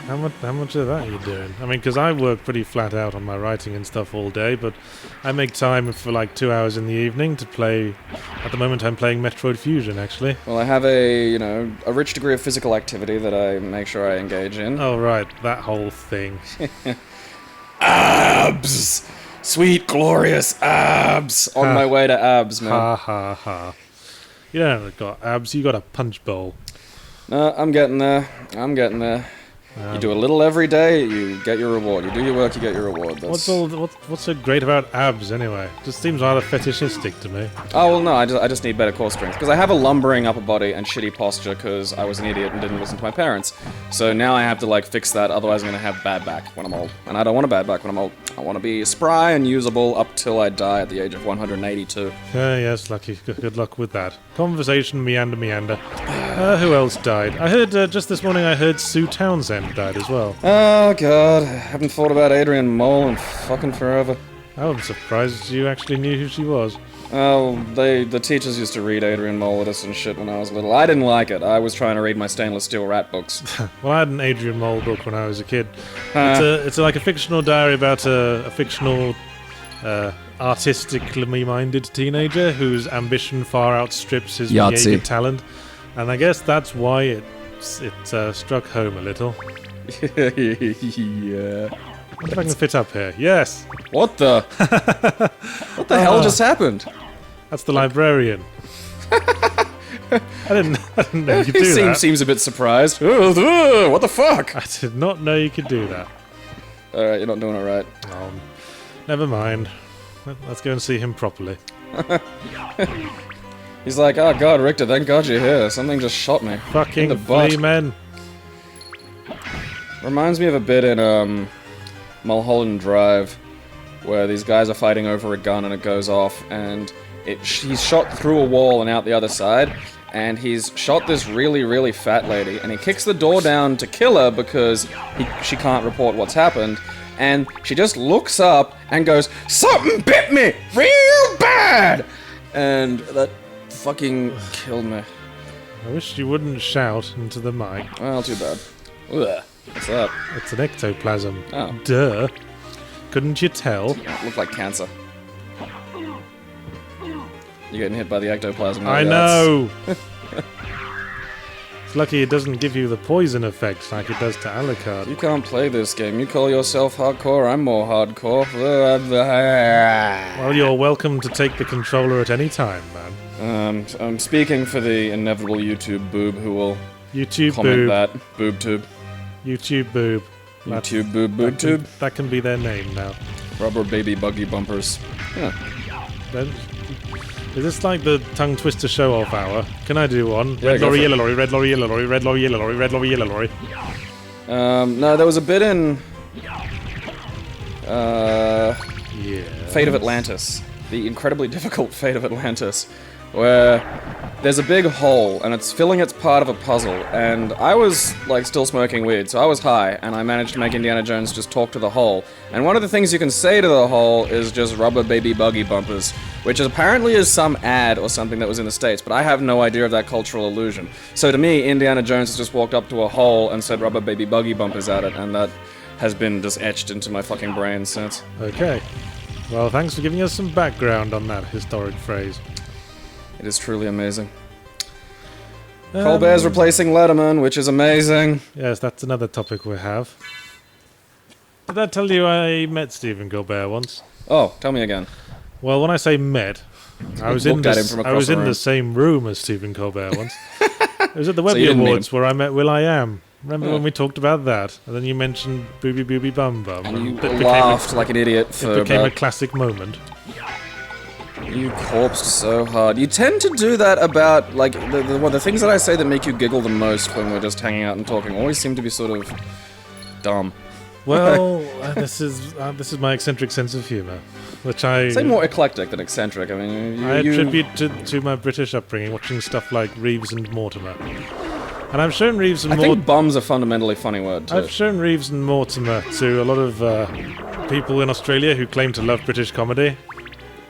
How much of that are you doing? I mean, because I work pretty flat out on my writing and stuff all day, but I make time for like 2 hours in the evening to play. At the moment, I'm playing Metroid Fusion, actually. Well, I have a rich degree of physical activity that I make sure I engage in. Oh, right, that whole thing. Abs! Sweet, glorious abs! On my way to abs, man. Ha ha ha. You don't got abs, you got a punch bowl. No, I'm getting there. You do a little every day, you get your reward. You do your work, you get your reward. What's so great about abs, anyway? Just seems rather fetishistic to me. Oh, well, no, I just need better core strength. Because I have a lumbering upper body and shitty posture because I was an idiot and didn't listen to my parents. So now I have to, like, fix that, otherwise I'm going to have bad back when I'm old. And I don't want a bad back when I'm old. I want to be spry and usable up till I die at the age of 182. Yes, lucky. Good luck with that. Conversation, meander. Who else died? I heard, just this morning I heard Sue Townsend died as well. Oh, God. I haven't thought about Adrian Mole in fucking forever. I'm surprised you actually knew who she was. Oh, the teachers used to read Adrian Mole at us and shit when I was little. I didn't like it. I was trying to read my stainless steel rat books. Well, I had an Adrian Mole book when I was a kid. It's like a fictional diary about a fictional, artistically minded teenager whose ambition far outstrips his Jaeger talent. And I guess that's why it struck home a little. Yeah. I wonder if I can fit up here. Yes! What the? What the hell just happened? That's the librarian. I didn't know you could do that. Seems a bit surprised. What the fuck? I did not know you could do that. Alright, you're not doing it right. Never mind. Let's go and see him properly. He's like, oh god, Richter, thank god you're here. Something just shot me. Fucking in the butt. flea men. Reminds me of a bit in Mulholland Drive, where these guys are fighting over a gun and it goes off, and he's shot through a wall and out the other side, and he's shot this really, really fat lady, and he kicks the door down to kill her because she can't report what's happened, and she just looks up and goes, "Something bit me real bad!" And that fucking killed me. I wish you wouldn't shout into the mic. Well, too bad. Ugh. What's that? It's an ectoplasm. Oh. Duh. Couldn't you tell? It looked like cancer. You're getting hit by the ectoplasm. I know! It's lucky it doesn't give you the poison effect like it does to Alucard. You can't play this game. You call yourself hardcore, I'm more hardcore. Well, you're welcome to take the controller at any time, man. I'm speaking for the inevitable YouTube boob who will YouTube comment boob. that. Boob tube. YouTube boob. YouTube boob boob tube. That can be their name now. Rubber baby buggy bumpers. Yeah. Is this like the tongue twister show off hour? Can I do one? Yeah, Red lorry, yellow lorry, red lorry, yellow lorry, red lorry, yellow lorry, red lorry, yellow lorry. No, there was a bit in Fate of Atlantis. The incredibly difficult Fate of Atlantis, where there's a big hole and it's filling its part of a puzzle, and I was like still smoking weed, so I was high, and I managed to make Indiana Jones just talk to the hole. And one of the things you can say to the hole is just rubber baby buggy bumpers, which apparently is some ad or something that was in the States, but I have no idea of that cultural illusion. So to me, Indiana Jones has just walked up to a hole and said rubber baby buggy bumpers at it, and that has been just etched into my fucking brain since. Okay. Well, thanks for giving us some background on that historic phrase. It is truly amazing. Colbert's replacing Letterman, which is amazing. Yes, that's another topic we have. Did I tell you I met Stephen Colbert once? Oh, tell me again. Well, when I say met, I was in the same room as Stephen Colbert once. It was at the Webby Awards where I met will.i.am. Remember when we talked about that? And then you mentioned Booby Booby Bum Bum. And you laughed like an idiot for it became a classic moment. You corpsed so hard. You tend to do that about, like, the things that I say that make you giggle the most when we're just hanging out and talking always seem to be sort of dumb. Well, this is my eccentric sense of humour, which I... Say more eclectic than eccentric. I mean, I attribute to my British upbringing, watching stuff like Reeves and Mortimer. And I've shown Reeves and Mortimer... I think bum's a fundamentally funny word, too. I've shown Reeves and Mortimer to a lot of people in Australia who claim to love British comedy.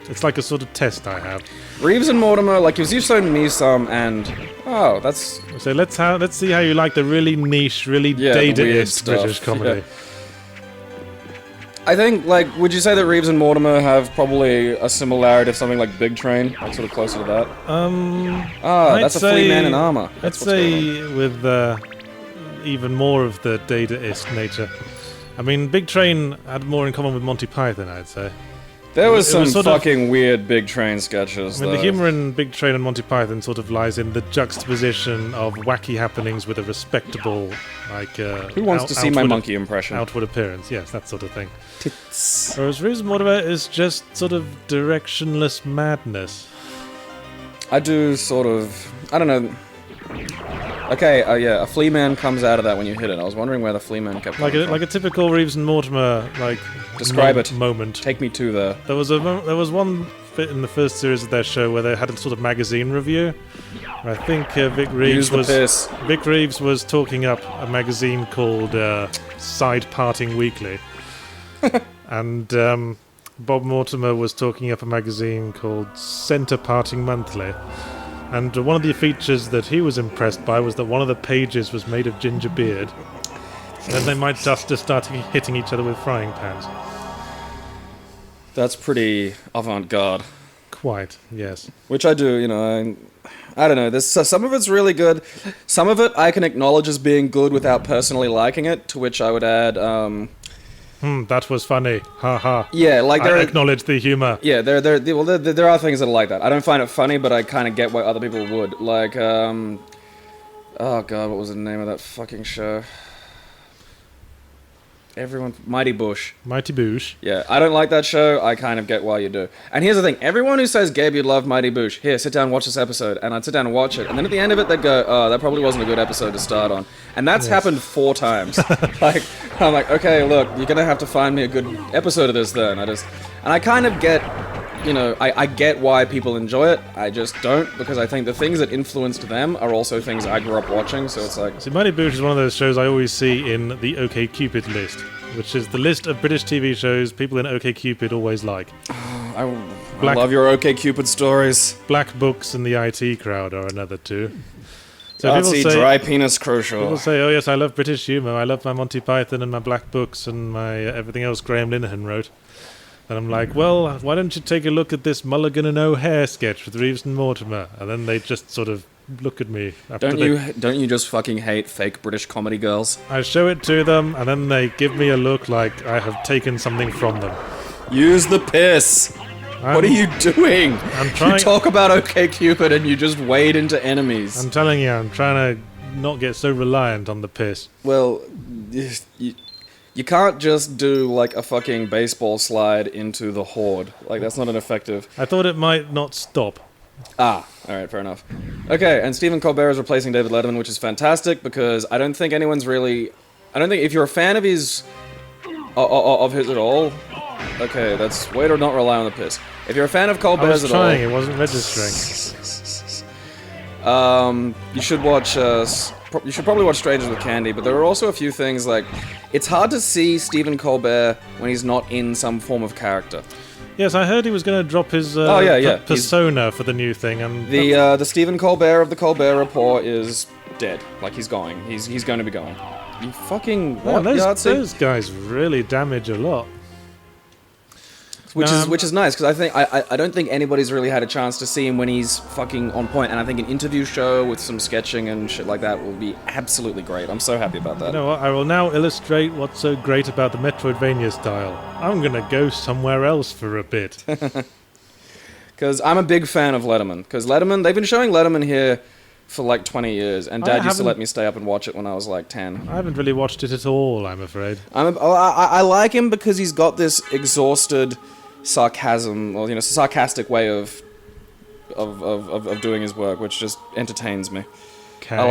It's like a sort of test I have. Reeves and Mortimer, like, you've shown me some, and... Oh, that's... So let's see how you like the really niche, really data-ist British comedy. Yeah. I think, like, would you say that Reeves and Mortimer have probably a similarity to something like Big Train? Like, sort of closer to that? That's a flea man in armor. I'd say with even more of the data-ist nature. I mean, Big Train had more in common with Monty Python, I'd say. There was some fucking weird Big Train sketches, I mean, the humour in Big Train and Monty Python sort of lies in the juxtaposition of wacky happenings with a respectable, like... Who wants to see my monkey impression? Outward appearance, yes, that sort of thing. Tits. Whereas Reeves and Mortimer is just sort of directionless madness. I do sort of... I don't know... Okay, yeah, a flea man comes out of that when you hit it. I was wondering where the flea man kept coming from. Like a typical Reeves and Mortimer, like... Describe it. Moment. Take me to there. There was one bit in the first series of their show where they had a sort of magazine review. I think Vic Reeves was talking up a magazine called Side Parting Weekly, and Bob Mortimer was talking up a magazine called Centre Parting Monthly. And one of the features that he was impressed by was that one of the pages was made of ginger beard. And then they might just start hitting each other with frying pans. That's pretty avant-garde. Quite, yes. Which I do, you know, I don't know. Some of it's really good. Some of it I can acknowledge as being good without personally liking it, to which I would add... that was funny. Ha ha. Yeah, like I acknowledge the humor. Yeah, there are things that are like that. I don't find it funny, but I kind of get why other people would. Like, oh god, what was the name of that fucking show? Mighty Bush. Mighty Bush. Yeah, I don't like that show. I kind of get why you do. And here's the thing. Everyone who says, Gabe, you love Mighty Bush, here, sit down and watch this episode. And I'd sit down and watch it. And then at the end of it, they'd go, oh, that probably wasn't a good episode to start on. And that's happened 4 times. Like, I'm like, okay, look, you're going to have to find me a good episode of this then. And I kind of get, you know, I get why people enjoy it. I just don't, because I think the things that influenced them are also things I grew up watching, so it's like... See, Mighty Boosh is one of those shows I always see in the OkCupid list, which is the list of British TV shows people in OkCupid always like. I love your OkCupid stories. Black Books and the IT Crowd are another 2. So Artsy, dry penis crochet. People say, oh yes, I love British humour, I love my Monty Python and my Black Books and my everything else Graham Linehan wrote. And I'm like, well, why don't you take a look at this Mulligan and O'Hare sketch with Reeves and Mortimer? And then they just sort of look at me. Don't you just fucking hate fake British comedy girls? I show it to them, and then they give me a look like I have taken something from them. Use the piss! What are you doing? I'm trying. You talk about OkCupid and you just wade into enemies. I'm telling you, I'm trying to not get so reliant on the piss. Well, you can't just do, like, a fucking baseball slide into the horde. Like, that's not an effective... I thought it might not stop. Ah, alright, fair enough. Okay, and Stephen Colbert is replacing David Letterman, which is fantastic, because I don't think anyone's really... I don't think... If you're a fan of his... of his at all... Okay, that's... Way to not rely on the piss. If you're a fan of Colbert's at all... I was trying, it wasn't registering. You should watch... you should probably watch Strangers with Candy, but there are also a few things like... It's hard to see Stephen Colbert when he's not in some form of character. Yes, I heard he was going to drop his persona for the new thing, and the Stephen Colbert of the Colbert Report is dead. Like, he's going. He's going to be going. You fucking what? Those guys really damage a lot. Which is nice, because I don't think anybody's really had a chance to see him when he's fucking on point, and I think an interview show with some sketching and shit like that will be absolutely great. I'm so happy about that. You know what? I will now illustrate what's so great about the Metroidvania style. I'm gonna go somewhere else for a bit. Because I'm a big fan of Letterman. Because Letterman, they've been showing Letterman here for like 20 years, and Dad used to let me stay up and watch it when I was like 10. I haven't really watched it at all, I'm afraid. I like him because he's got this exhausted... sarcasm, or sarcastic way of doing his work, which just entertains me. Okay. I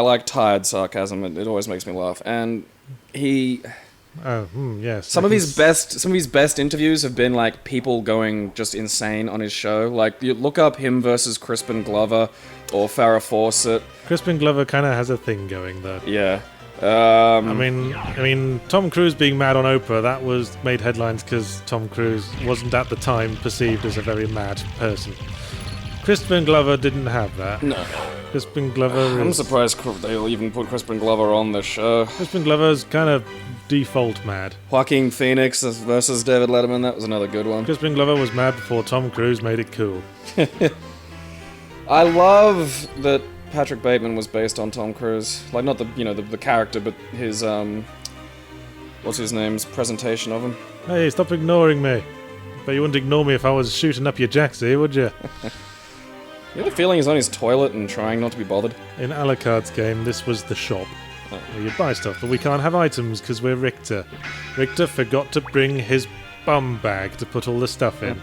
like tired sarcasm. It always makes me laugh. And he, yes. Some of his best interviews have been like people going just insane on his show. Like, you look up him versus Crispin Glover or Farrah Fawcett. Crispin Glover kind of has a thing going though. Yeah. I mean, Tom Cruise being mad on Oprah, that was made headlines because Tom Cruise wasn't at the time perceived as a very mad person. Crispin Glover didn't have that. No. Crispin Glover I'm surprised they'll even put Crispin Glover on this show. Crispin Glover's kind of default mad. Joaquin Phoenix versus David Letterman, that was another good one. Crispin Glover was mad before Tom Cruise made it cool. I love that Patrick Bateman was based on Tom Cruise. Like, not the character, but his, what's his name's presentation of him. Hey, stop ignoring me. But you wouldn't ignore me if I was shooting up your jacksie, would you? You have a feeling he's on his toilet and trying not to be bothered? In Alucard's game, this was the shop. Oh. Where you buy stuff, but we can't have items because we're Richter. Richter forgot to bring his bum bag to put all the stuff in.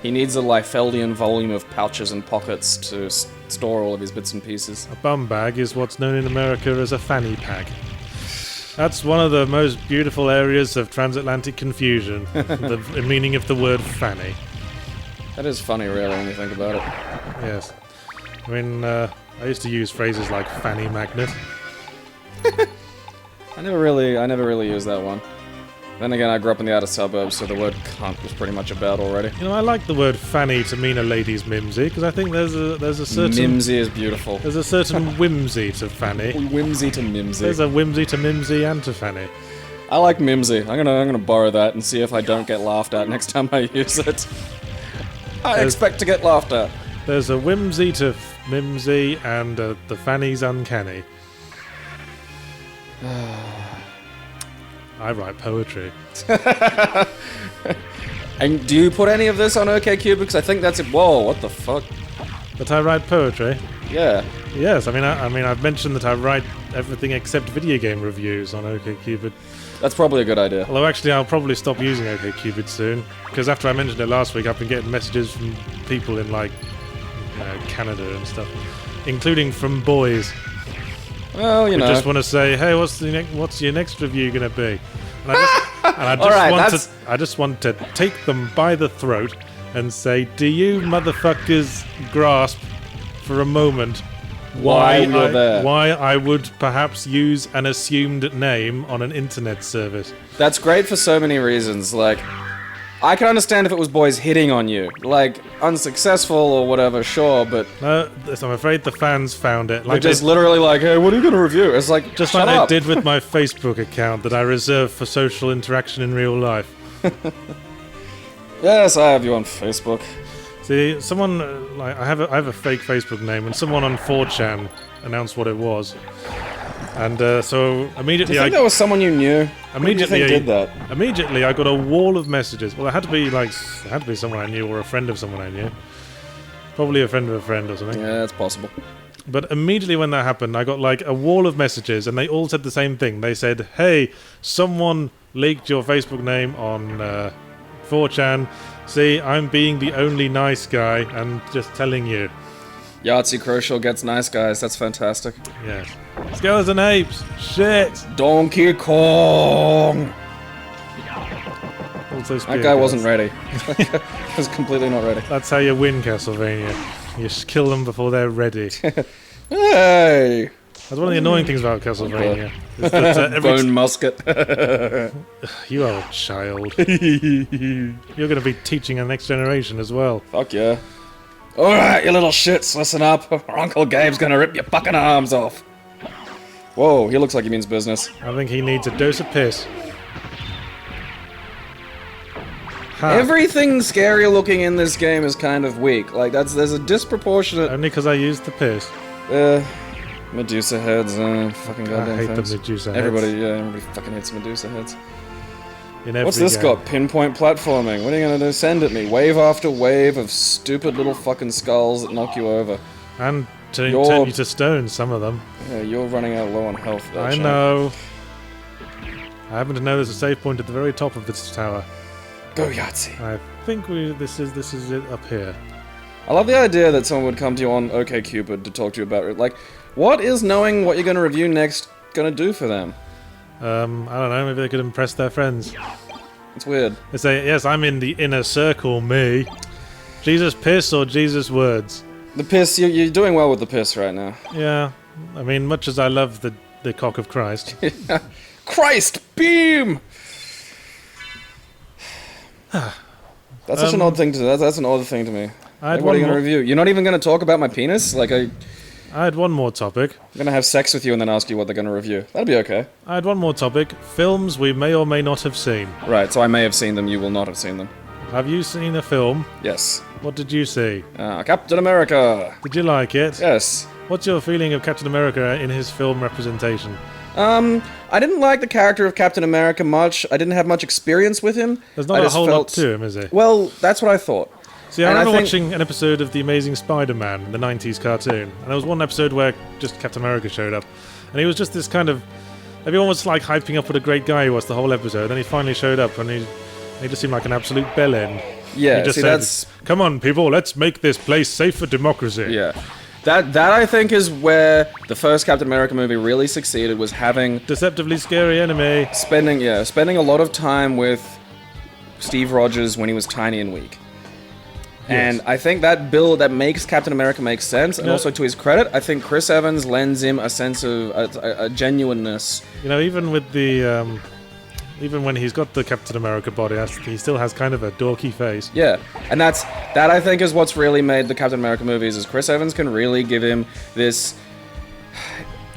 He needs a Liefeldian volume of pouches and pockets to store all of his bits and pieces. A bum bag is what's known in America as a fanny pack. That's one of the most beautiful areas of transatlantic confusion, the meaning of the word fanny. That is funny, really, when you think about it. Yes. I mean, I used to use phrases like fanny magnet. I never really used that one. Then again, I grew up in the outer suburbs, so the word cunt was pretty much about already. You know, I like the word fanny to mean a lady's mimsy, because I think there's a certain... Mimsy is beautiful. There's a certain whimsy to fanny. Whimsy to mimsy. There's a whimsy to mimsy and to fanny. I like mimsy. I'm gonna borrow that and see if I don't get laughed at next time I use it. I expect to get laughed at. There's a whimsy to mimsy and the fanny's uncanny. I write poetry. And do you put any of this on OkCupid? Because I think that's it. Whoa, what the fuck? That I write poetry? Yeah. Yes, I mean I've mentioned that I write everything except video game reviews on OkCupid. That's probably a good idea. Although actually I'll probably stop using OkCupid soon, because after I mentioned it last week, I've been getting messages from people in like Canada and stuff, including from boys. Well, you know. Just want to say, hey, what's your next review gonna be? And I just want to take them by the throat and say, do you motherfuckers grasp for a moment why I would perhaps use an assumed name on an internet service? That's great for so many reasons. Like, I can understand if it was boys hitting on you, like unsuccessful or whatever, sure, but I'm afraid the fans found it. like just literally like, hey, what are you gonna review? It's like just shut like up. they did with my Facebook account that I reserve for social interaction in real life. Yes, I have you on Facebook. See, someone like I have a fake Facebook name, and someone on 4chan announced what it was, and so immediately Do you think that was someone you knew? Immediately Who do you think did that? Immediately I got a wall of messages. Well, it had to be someone I knew or a friend of someone I knew, probably a friend of a friend or something. Yeah, that's possible. But immediately when that happened, I got like a wall of messages, and they all said the same thing. They said, "Hey, someone leaked your Facebook name on 4chan. See, I'm being the only nice guy and just telling you." Yahtzee Crucial gets nice guys. That's fantastic. Yes. Skeleton apes. Shit. Donkey Kong. Also That guy wasn't ready. He was completely not ready. That's how you win Castlevania. You kill them before they're ready. Hey. That's one of the annoying things about Castlevania. Is that, Bone musket. You are a child. You're going to be teaching the next generation as well. Fuck yeah. Alright, you little shits, listen up. Uncle Gabe's gonna rip your fucking arms off. Whoa, he looks like he means business. I think he needs a dose of piss. Ha. Everything scary looking in this game is kind of weak. Like, there's a disproportionate... Only because I used the piss. Medusa heads, fucking goddamn I hate things. the Medusa heads. Everybody fucking hates Medusa heads. In every What's this game. got? Pinpoint platforming. What are you gonna do? Send at me. Wave after wave of stupid little fucking skulls that knock you over. And turn you to stone, some of them. Yeah, you're running out low on health. I know. I happen to know there's a save point at the very top of this tower. Go Yahtzee. I think this is it up here. I love the idea that someone would come to you on OkCupid to talk to you about it. Like, what is knowing what you're gonna review next gonna do for them? I don't know, maybe they could impress their friends. It's weird. They say, yes, I'm in the inner circle, me. Jesus piss or Jesus words? The piss, you're doing well with the piss right now. Yeah, I mean, much as I love the the cock of Christ. Christ beam. That's such an odd thing to. That's an odd thing to me. Like, what are you gonna review? You're not even gonna talk about my penis? Like I had one more topic. I'm gonna have sex with you and then ask you what they're gonna review. That'd be okay. I had one more topic. Films we may or may not have seen. Right, so I may have seen them, you will not have seen them. Have you seen a film? Yes. What did you see? Captain America! Did you like it? Yes. What's your feeling of Captain America in his film representation? I didn't like the character of Captain America much. I didn't have much experience with him. There's not a whole lot to him, is there? Well, that's what I thought. See, I remember watching an episode of The Amazing Spider-Man, the 90s cartoon, and there was one episode where just Captain America showed up, and he was just this kind of... Everyone was like hyping up what a great guy he was the whole episode, then he finally showed up, and he just seemed like an absolute bellend. Yeah, he just said, come on, people, let's make this place safe for democracy. Yeah. That I think is where the first Captain America movie really succeeded, was having... Deceptively scary enemy. Spending a lot of time with Steve Rogers when he was tiny and weak. Yes. And I think that build that makes Captain America make sense, and also to his credit, I think Chris Evans lends him a sense of a genuineness. You know, even with the... even when he's got the Captain America body, he still has kind of a dorky face. Yeah, and that I think is what's really made the Captain America movies, is Chris Evans can really give him this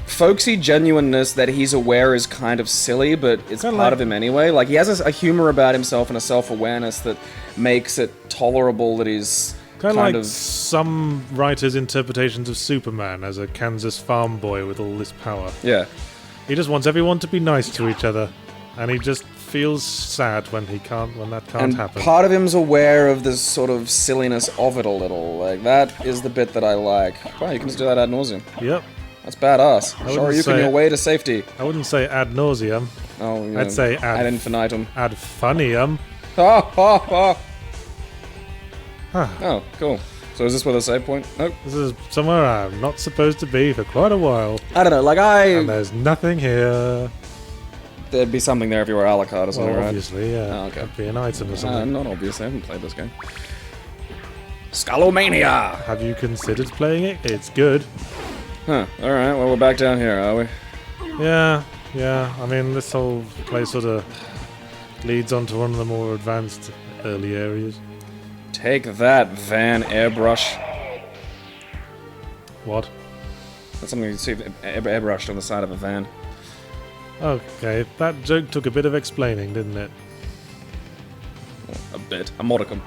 folksy genuineness that he's aware is kind of silly, but it's part of him anyway. Like, he has a humor about himself and a self-awareness that makes it tolerable that he's kind of... like some writers' interpretations of Superman as a Kansas farm boy with all this power. Yeah. He just wants everyone to be nice to each other. And he just feels sad when that can't happen. And part of him's aware of this sort of silliness of it a little. Like, that is the bit that I like. Wow, you can just do that ad nauseum. Yep. That's badass. Sorry, you can your way to safety. I wouldn't say ad nauseum. Oh, yeah. I'd say ad infinitum. Ad funnium. Ha ha ha. Oh, cool. So is this where the save point? Nope. This is somewhere I'm not supposed to be for quite a while. I don't know, And there's nothing here. There'd be something there if you were a la carte or something, right? Obviously, yeah. Oh, okay. That'd be an item or something. Not obviously. I haven't played this game. Skullomania! Have you considered playing it? It's good. Huh. Alright, well, we're back down here, are we? Yeah. I mean, this whole place sort of leads on to one of the more advanced early areas. Take that, Van Airbrush. What? That's something you see airbrushed on the side of a van. Okay, that joke took a bit of explaining, didn't it? A bit. A modicum.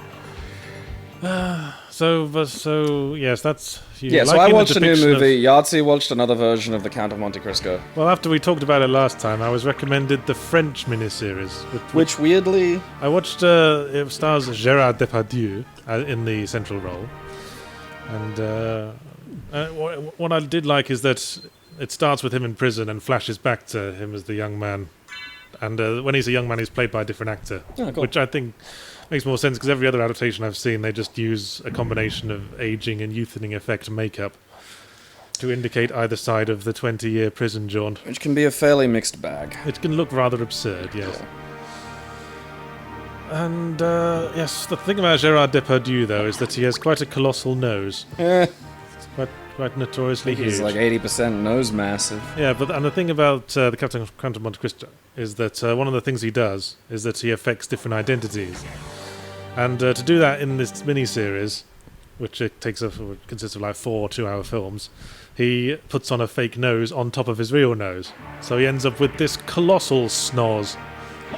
So yes, that's... Yeah, so I watched a new movie. Yahtzee watched another version of The Count of Monte Cristo. Well, after we talked about it last time, I was recommended the French miniseries. Which weirdly... I watched... it stars Gérard Depardieu in the central role. And what I did like is that it starts with him in prison and flashes back to him as the young man. And when he's a young man, he's played by a different actor. Oh, cool. Which I think makes more sense, because every other adaptation I've seen, they just use a combination of aging and youthening effect makeup to indicate either side of the 20-year prison jaunt. Which can be a fairly mixed bag. It can look rather absurd, yes. Yeah. And, yes, the thing about Gérard Depardieu, though, is that he has quite a colossal nose. It's quite notoriously huge. He's like 80% nose massive. Yeah, and the thing about the Count of Monte Cristo is that one of the things he does is that he affects different identities. And to do that in this miniseries, which consists of like 4 2-hour films, he puts on a fake nose on top of his real nose. So he ends up with this colossal schnoz.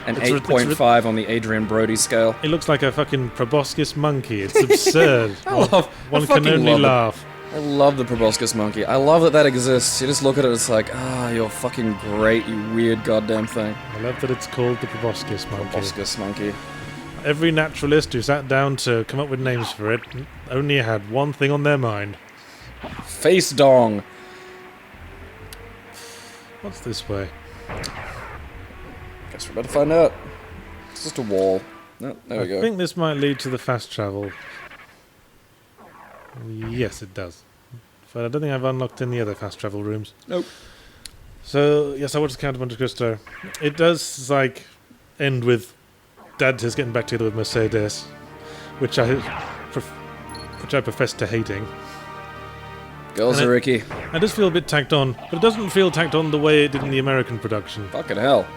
An 8.5 on the Adrian Brody scale. It looks like a fucking proboscis monkey. It's absurd. One can only laugh. I love the proboscis monkey. I love that exists. You just look at it, it's like, you're fucking great, you weird goddamn thing. I love that it's called the proboscis monkey. Proboscis monkey. Every naturalist who sat down to come up with names for it only had one thing on their mind. Face dong. What's this way? Guess we're about to find out. It's just a wall. No, there we go. I think this might lead to the fast travel. Yes, it does. But I don't think I've unlocked any other fast travel rooms. Nope. So, yes, I watched The Count of Monte Cristo. It does, like, end with Dad is getting back together with Mercedes, which I profess to hating. Girls And are Ricky. It does feel a bit tacked on, but it doesn't feel tacked on the way it did in the American production. Fucking hell.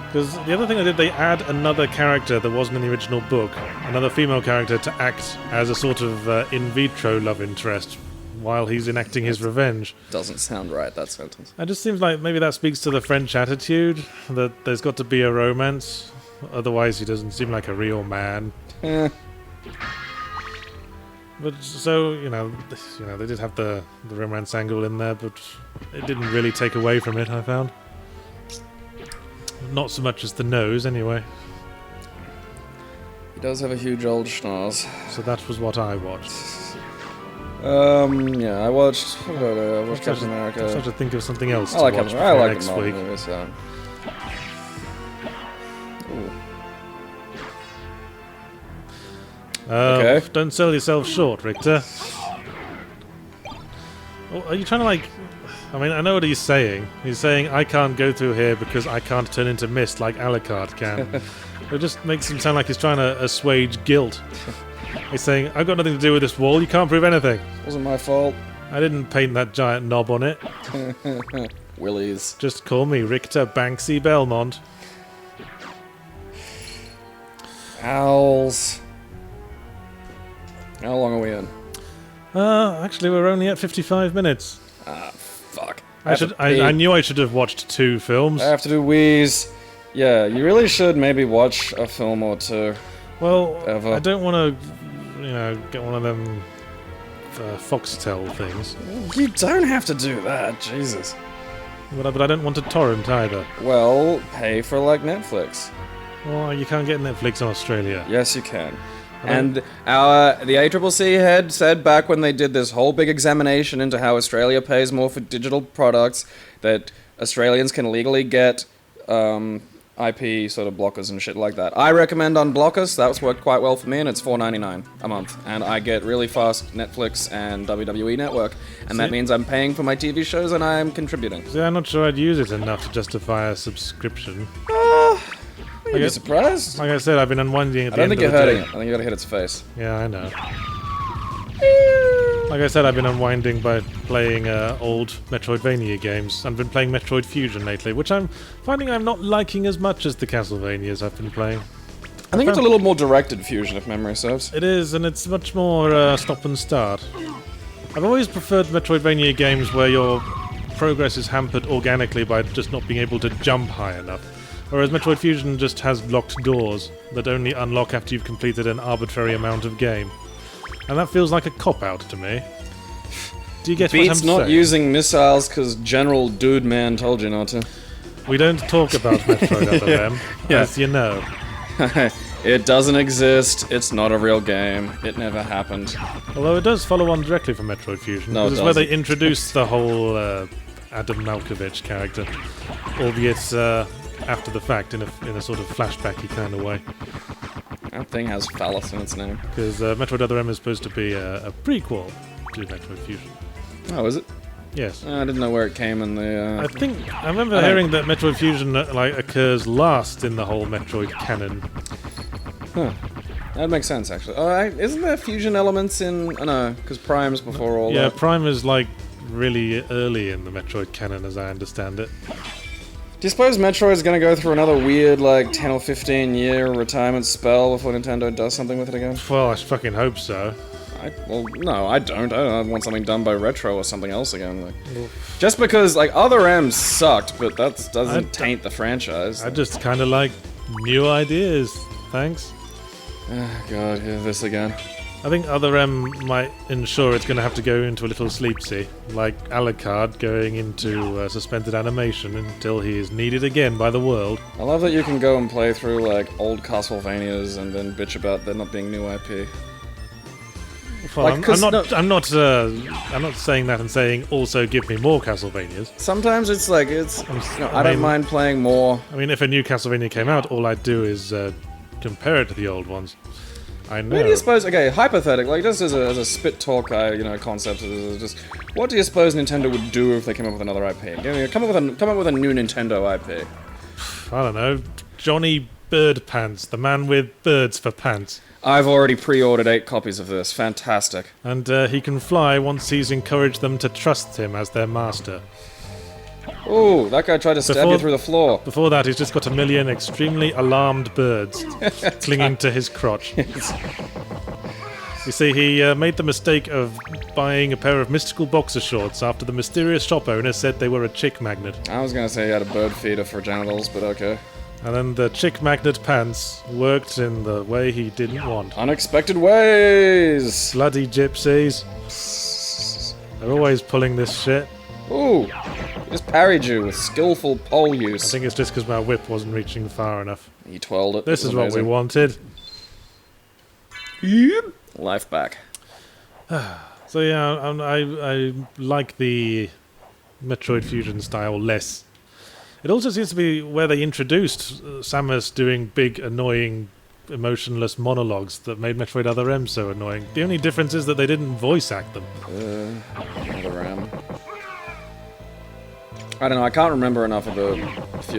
Because the other thing they did, they add another character that wasn't in the original book, another female character to act as a sort of in vitro love interest while he's enacting his revenge. Doesn't sound right, that sentence. It just seems like maybe that speaks to the French attitude, that there's got to be a romance, otherwise he doesn't seem like a real man. But so, they did have the romance angle in there, but it didn't really take away from it, I found. Not so much as the nose, anyway. He does have a huge old schnoz. So that was what I watched. Yeah, I watched Captain America. I'm trying to think of something else I like to watch Captain America. I like next the Marvel week. movies, so. Ooh. Okay. Don't sell yourself short, Richter. Oh, are you trying to I know what he's saying. He's saying, I can't go through here because I can't turn into mist like Alucard can. It just makes him sound like he's trying to assuage guilt. He's saying, I've got nothing to do with this wall, you can't prove anything. Wasn't my fault. I didn't paint that giant knob on it. Willies. Just call me Richter Banksy Belmont. Owls. How long are we in? Actually, we're only at 55 minutes. Ah, fuck. I knew I should have watched 2 films. I have to do wheeze. Yeah, you really should maybe watch a film or two. Well, Ever. I don't want to, get one of them Foxtel things. You don't have to do that, Jesus. But I don't want to torrent either. Well, pay for Netflix. Well, you can't get Netflix in Australia. Yes, you can. And the ACCC head said back when they did this whole big examination into how Australia pays more for digital products, that Australians can legally get IP sort of blockers and shit like that. I recommend Unblockers. That's worked quite well for me, and it's $4.99 a month. And I get really fast Netflix and WWE Network. And that means I'm paying for my TV shows and I'm contributing. See, I'm not sure I'd use it enough to justify a subscription. You'd be surprised. Like I said, I've been unwinding at the I end don't of think the you're day. hurting it. I think you gotta hit its face. Yeah, I know. Like I said, I've been unwinding by playing old Metroidvania games. I've been playing Metroid Fusion lately, which I'm finding I'm not liking as much as the Castlevanias I've been playing. I think it's a little more directed fusion, if memory serves. It is, and it's much more stop and start. I've always preferred Metroidvania games where your progress is hampered organically by just not being able to jump high enough. Whereas Metroid Fusion just has locked doors that only unlock after you've completed an arbitrary amount of game. And that feels like a cop-out to me. Do you get what I'm Beats saying? not using missiles because General Dude Man told you not to. We don't talk about Metroid Other M, Yeah. as you know. It doesn't exist. It's not a real game. It never happened. Although it does follow on directly from Metroid Fusion. No, it This is where they doesn't. introduced the whole Adam Malkovich character. Albeit after the fact, in a sort of flashbacky kind of way. That thing has phallus in its name. Because Metroid Other M is supposed to be a prequel to Metroid Fusion. Oh, is it? Yes. I didn't know where it came in the... I remember hearing that Metroid Fusion occurs last in the whole Metroid canon. Huh. That makes sense, actually. Oh, isn't there fusion elements in... Oh, no, because Prime's before all Yeah, that. Prime is really early in the Metroid canon, as I understand it. Do you suppose Metroid's gonna go through another weird, 10 or 15 year retirement spell before Nintendo does something with it again? Well, I fucking hope so. No, I don't. I want something done by Retro or something else again. Just because, Other M's sucked, but that doesn't taint the franchise. I just kind of like new ideas. Thanks. Oh, God, hear this again. I think Other M might ensure it's going to have to go into a little sleepsy, like Alucard going into suspended animation until he is needed again by the world. I love that you can go and play through, old Castlevanias and then bitch about there not being new IP. Well, I'm not saying that and saying also give me more Castlevanias. Sometimes it's I don't mind playing more. I mean, if a new Castlevania came out, all I'd do is compare it to the old ones. I know. Where do you suppose? Okay, hypothetically, just as a spit talk, concept, just what do you suppose Nintendo would do if they came up with another IP? Come up with a new Nintendo IP. I don't know. Johnny Bird Pants, the man with birds for pants. I've already pre-ordered 8 copies of this. Fantastic. And he can fly once he's encouraged them to trust him as their master. Ooh, that guy tried to stab you through the floor. Before that, he's just got a million extremely alarmed birds clinging to his crotch. You see, he made the mistake of buying a pair of mystical boxer shorts after the mysterious shop owner said they were a chick magnet. I was gonna say he had a bird feeder for genitals, but okay. And then the chick magnet pants worked in the way he didn't want. Unexpected ways! Bloody gypsies. They're always pulling this shit. Ooh, he just parried you with skillful pole I use. think it's just because my whip wasn't reaching far enough. He twirled it. This It is was what we amazing. wanted. Life back. So yeah, I like the Metroid Fusion style less. It also seems to be where they introduced Samus doing big, annoying, emotionless monologues that made Metroid Other M so annoying. The only difference is that they didn't voice act them. Another ram. I don't know, I can't remember enough of the...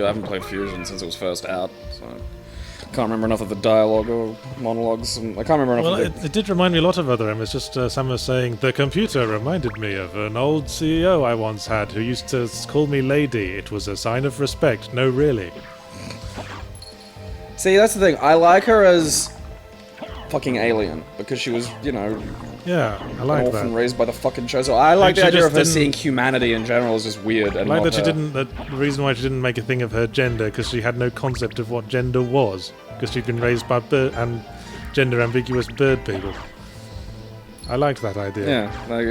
I haven't played Fusion since it was first out, so... I can't remember enough of the dialogue or monologues, and I can't remember enough Well, of the... it did remind me a lot of Other M. It's just Samus saying, the computer reminded me of an old CEO I once had who used to call me lady. It was a sign of respect. No, really. See, that's the thing, I like her as... fucking alien, because she was, you know... Yeah, I an like orphan that. raised by the fucking show. So I like She the idea just of her didn't- seeing humanity in general is just weird. And I like not that she her. didn't. The reason why she didn't make a thing of her gender because she had no concept of what gender was because she'd been raised by gender ambiguous bird people. I liked that idea. Yeah, like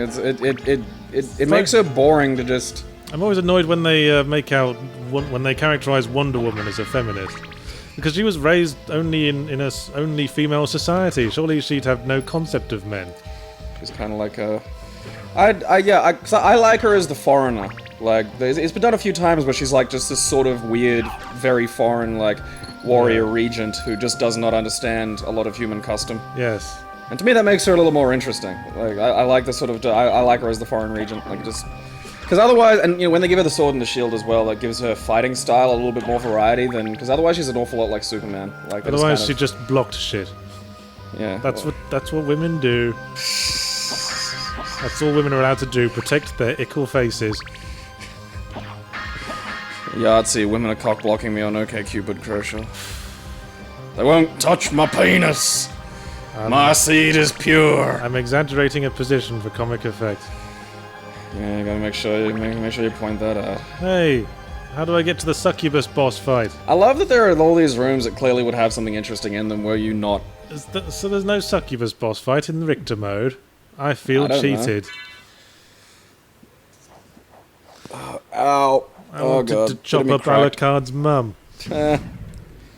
it makes her boring to just. I'm always annoyed when they make out when they characterize Wonder Woman as a feminist because she was raised only in a only female society. Surely she'd have no concept of men. She's kind of like a. I like her as the foreigner. Like, it's been done a few times where she's like just this sort of weird, very foreign, like, warrior regent who just does not understand a lot of human custom. Yes. And to me, that makes her a little more interesting. Like, I like the sort of. I like her as the foreign regent. Like, just. Because otherwise, and you know, when they give her the sword and the shield as well, that gives her fighting style a little bit more variety than. Because otherwise, she's an awful lot like Superman. Like, they just Otherwise, kind she of- just blocked shit. Yeah. That's what women do. That's all women are allowed to do, protect their ickle faces. Yahtzee, women are cock blocking me on OkCupid, Cristo. They won't touch my penis! My seed is pure! I'm exaggerating a position for comic effect. Yeah, you gotta make sure you point that out. Hey, how do I get to the succubus boss fight? I love that there are all these rooms that clearly would have something interesting in them, were you not? So there's no succubus boss fight in the Richter mode? I feel I don't know. cheated. Ow. I Oh wanted god. to chop Getting me up cracked. Alucard's mum.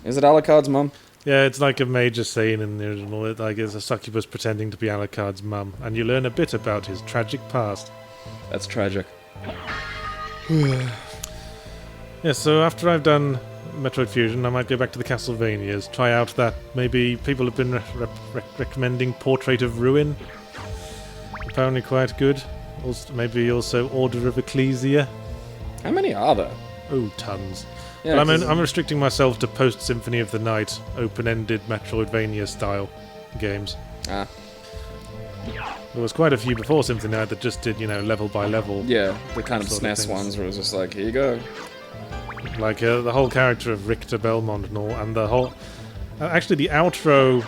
Is it Alucard's mum? Yeah, it's like a major scene in the original. It's a succubus pretending to be Alucard's mum, and you learn a bit about his tragic past. That's tragic. Yeah, so after I've done Metroid Fusion, I might go back to the Castlevanias, try out that. Maybe people have been recommending Portrait of Ruin. Apparently quite good. Also, maybe also Order of Ecclesia. How many are there? Oh, tons. Yeah, But 'cause- I'm restricting myself to post-Symphony of the Night, open-ended Metroidvania-style games. Ah. There was quite a few before Symphony of the Night that just did, level by level. Yeah, the kind of Sort of SNES things. ones where it was just like, here you go. Like the whole character of Richter Belmont and all, and the whole... actually, the outro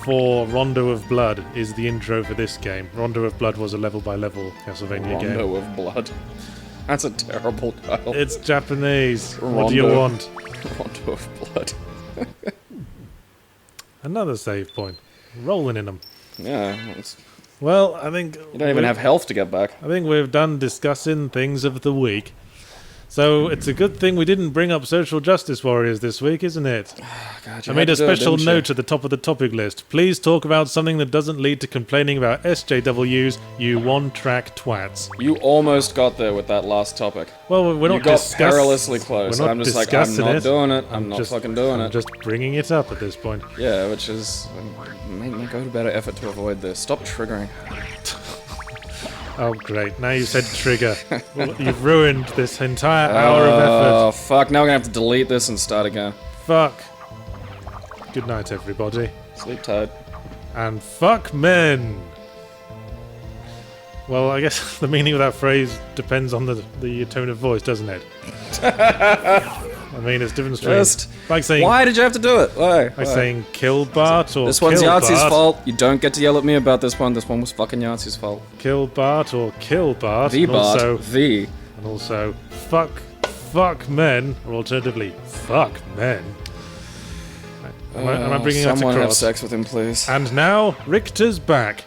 for Rondo of Blood is the intro for this game. Rondo of Blood was a level-by-level Castlevania game. Rondo of Blood. That's a terrible title. It's Japanese. What do you Rondo. want? Rondo of Blood. Another save point. Rolling in them. Yeah, it's, Well, I think... you don't even have health to get back. I think we've done discussing things of the week. So it's a good thing we didn't bring up social justice warriors this week, isn't it? God, I made a special note at the top of the topic list. Please talk about something that doesn't lead to complaining about SJWs, you one-track twats. You almost got there with that last topic. Well, we're You not got perilously close. We're not I'm just like, I'm discussing not it. doing it. I'm not fucking doing I'm it. just bringing it up at this point. Yeah, which is make me go to better effort to avoid this. Stop triggering. Oh, great. Now you said trigger. Well, you've ruined this entire hour of effort. Oh fuck! Now we're gonna have to delete this and start again. Fuck. Good night, everybody. Sleep tight. And fuck men! Well, I guess the meaning of that phrase depends on the tone of voice, doesn't it? I mean, it's different Just, like saying, why did you have to do it? Why? Like saying kill Bart or this one's kill Yahtzee's Bart. fault. You don't get to yell at me about this one. This one was fucking Yahtzee's fault. Kill Bart or kill Bart. The and Bart. Also, the. And also, fuck men, or alternatively, fuck men. Am I bringing that Someone have across? sex with him, please. And now, Richter's back.